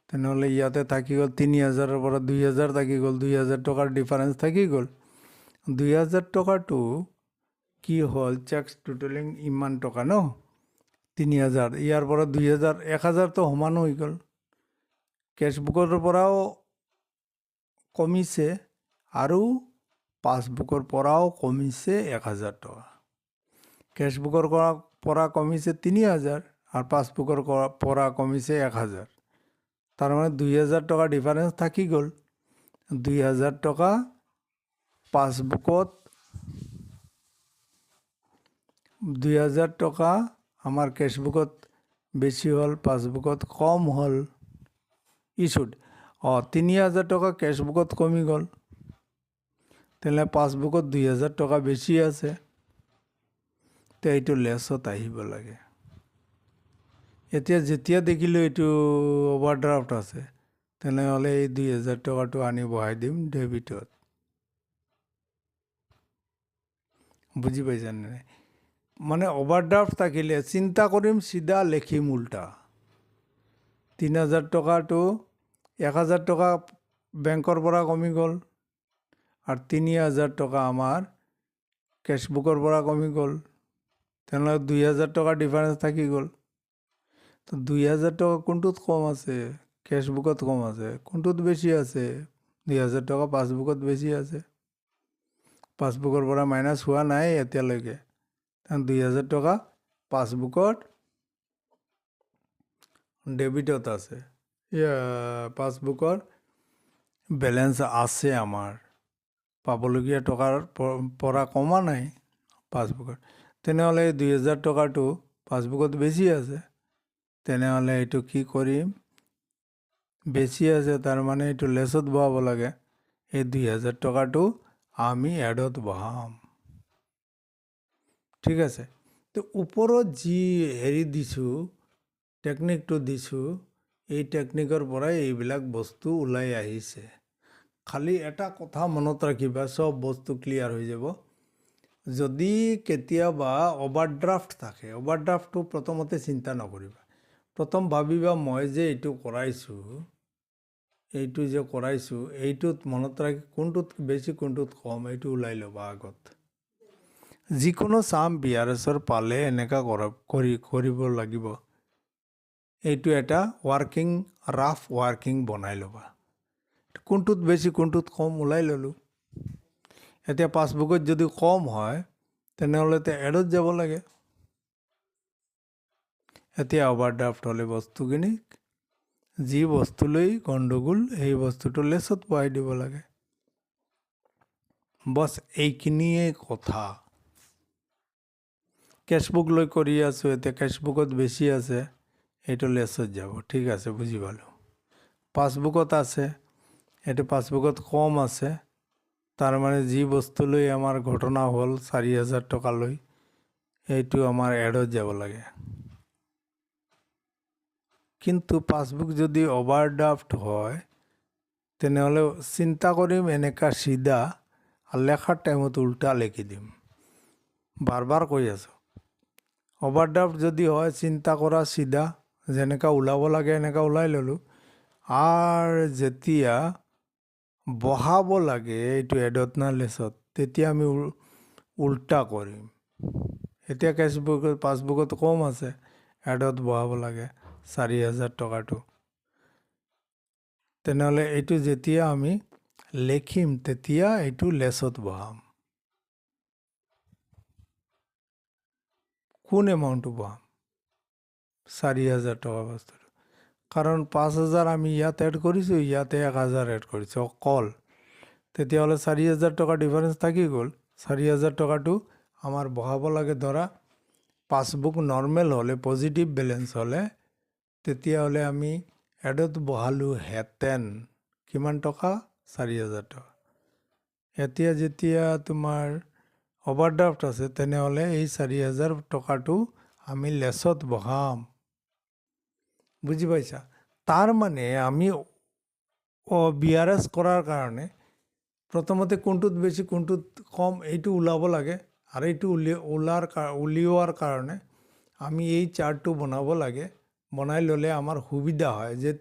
তেনেহ'লে ইয়াতে থাকি গ'ল 3000-ৰ পৰা 2000 থাকি গ'ল, 2000 টকাৰ ডিফাৰেঞ্চ থাকি গ'ল। 2000 টকাটো কি হ'ল, চেক্স টোটেলিং ইমান টকা ন, 3000, ইয়াৰ পৰা 2000, 1000টো সমান হৈ গ'ল। কেছবুকৰ পৰাও কমিছে আৰু পাছবুকৰ পৰাও কমিছে 1000 টকা। কেছবুকৰ পৰা কমিছে 3000 আৰু পাছবুকৰ পৰা কমিছে 1000। তাৰমানে 2000 টকা ডিফাৰেঞ্চ থাকি গ'ল। 2000 টকা পাছবুকত, 2000 টকা আমাৰ কেছবুকত বেছি হ'ল, পাছবুকত কম হ'ল। ইছুড 3000 টকা কেছবুকত কমি গ'ল, তেনেহ'লে পাছবুকত 2000 টকা বেছি আছে, তো এইটো লেছত আহিব লাগে। এতিয়া যেতিয়া দেখিলোঁ এইটো অভাৰড্ৰাফ্ট আছে, তেনেহ'লে এই 2000 টকাটো আনি বহাই দিম ডেবিটত। বুজি পাইছানে নাই? মানে অভাৰড্ৰাফ্ট থাকিলে চিন্তা কৰিম, চিধা লেখিম উল্টা। 3000 টকাটো 1000 টকা বেংকৰ পৰা কমি গ'ল আৰু 3000 টকা আমাৰ কেছবুকৰ পৰা কমি গ'ল, তেনেহ'লে 2000 টকা ডিফাৰেঞ্চ থাকি গ'ল। তো 2000 টকা কোনটোত কম আছে? কেছবুকত কম আছে। কোনটোত বেছি আছে? 2000 টকা পাছবুকত বেছি আছে। পাছবুকৰ পৰা মাইনাছ হোৱা নাই এতিয়ালৈকে, 2000 টকা পাছবুকত ডেবিটত আছে। পাছবুকৰ বেলেঞ্চ আছে আমাৰ, পাবলগীয়া টকাৰ পৰা কমা নাই পাছবুকত। তেনেহ'লে 2000 টকাটো পাছবুকত বেছি আছে, তেনেহ'লে এইটো কি কৰিম? বেছি আছে, তাৰমানে এইটো লেছত বহাব লাগে। এই 2000 টকাটো আমি এডত বহাম। ঠিক আছে? তো ওপৰত যি হেৰি দিছোঁ, টেকনিকটো দিছোঁ, এই টেকনিকৰ পৰাই এইবিলাক বস্তু ওলাই আহিছে। খালি এটা কথা মনত ৰাখিবা, চব বস্তু ক্লিয়াৰ হৈ যাব। যদি কেতিয়াবা অভাৰড্ৰাফ্ট থাকে, অভাৰড্ৰাফ্টটো প্ৰথমতে চিন্তা নকৰিবা। প্ৰথম ভাবিবা মই যে এইটো কৰাইছোঁ, এইটোত মনত ৰাখি কোনটোত বেছি কোনটোত কম এইটো ওলাই ল'বা আগত। যিকোনো চাম BRS পালে এনেকুৱা কৰিব লাগিব। এইটো এটা ৰাফ ৱাৰ্কিং বনাই ল'বা। কোনটোত বেছি কোনটোত কম ওলাই ল'লোঁ। এতিয়া পাছবুকত যদি কম হয়, তেনেহ'লে এডত যাব লাগে। এতিয়া অভাৰড্ৰাফ্ট হ'লে বস্তুখিনি, যি বস্তুলৈ গণ্ডগোল সেই বস্তুটো লেছত বহাই দিব লাগে। বছ এইখিনিয়ে কথা। কেছবুক লৈ কৰি আছোঁ, এতিয়া কেছবুকত বেছি আছে, এইটো লেছত যাব। ঠিক আছে, বুজি পালোঁ। পাছবুকত আছে, এইটো পাছবুকত কম আছে, তাৰমানে যি বস্তুলৈ আমাৰ ঘটনা হ'ল 4000 টকালৈ, এইটো আমাৰ এডত যাব লাগে। কিন্তু পাছবুক যদি অভাৰড্ৰাফ্ট হয়, তেনেহ'লে চিন্তা কৰিম এনেকুৱা চিধা, আৰু লেখাৰ টাইমত উল্টা লিখি দিম। বাৰ কৈ আছোঁ, অভাৰড্ৰাফ্ট যদি হয় চিন্তা কৰা চিধা, যেনেকুৱা ওলাব লাগে এনেকুৱা ওলাই ল'লোঁ। আৰু যেতিয়া বহাব লাগে এইটো এডত না লেছত, তেতিয়া আমি উল্টা কৰিম। এতিয়া পাছবুকত কম আছে, এডত বহাব লাগে 4000 টকাটো। তেনেহ'লে এইটো যেতিয়া আমি লিখিম, তেতিয়া এইটো লেছত বহাম। কোন এমাউণ্টটো বহাম? 4000 টকা বস্তুটো, কাৰণ 5000 আমি ইয়াত এড কৰিছোঁ, ইয়াতে 1000 এড কৰিছোঁ অকল। তেতিয়াহ'লে 4000 টকা ডিফাৰেঞ্চ থাকি গ'ল। 4000 টকাটো আমাৰ বহাব লাগে। ধৰা পাছবুক নৰ্মেল হ'লে, পজিটিভ বেলেঞ্চ হ'লে, তেতিয়াহ'লে আমি এডত বহালোঁ হেঁতেন কিমান টকা? 4000 টকা। এতিয়া যেতিয়া তোমাৰ অভাৰড্ৰাফ্ট আছে, তেনেহ'লে এই 4000 টকাটো আমি লেছত বহাম। বুজি পাইছা? তাৰমানে আমি BRS কৰাৰ কাৰণে প্ৰথমতে কোনটোত বেছি কোনটোত কম এইটো ওলাব লাগে, আৰু এইটো উলিওৱাৰ কাৰণে আমি এই চাৰ্টটো বনাব লাগে। বনাই ল'লে আমাৰ সুবিধা হয় যে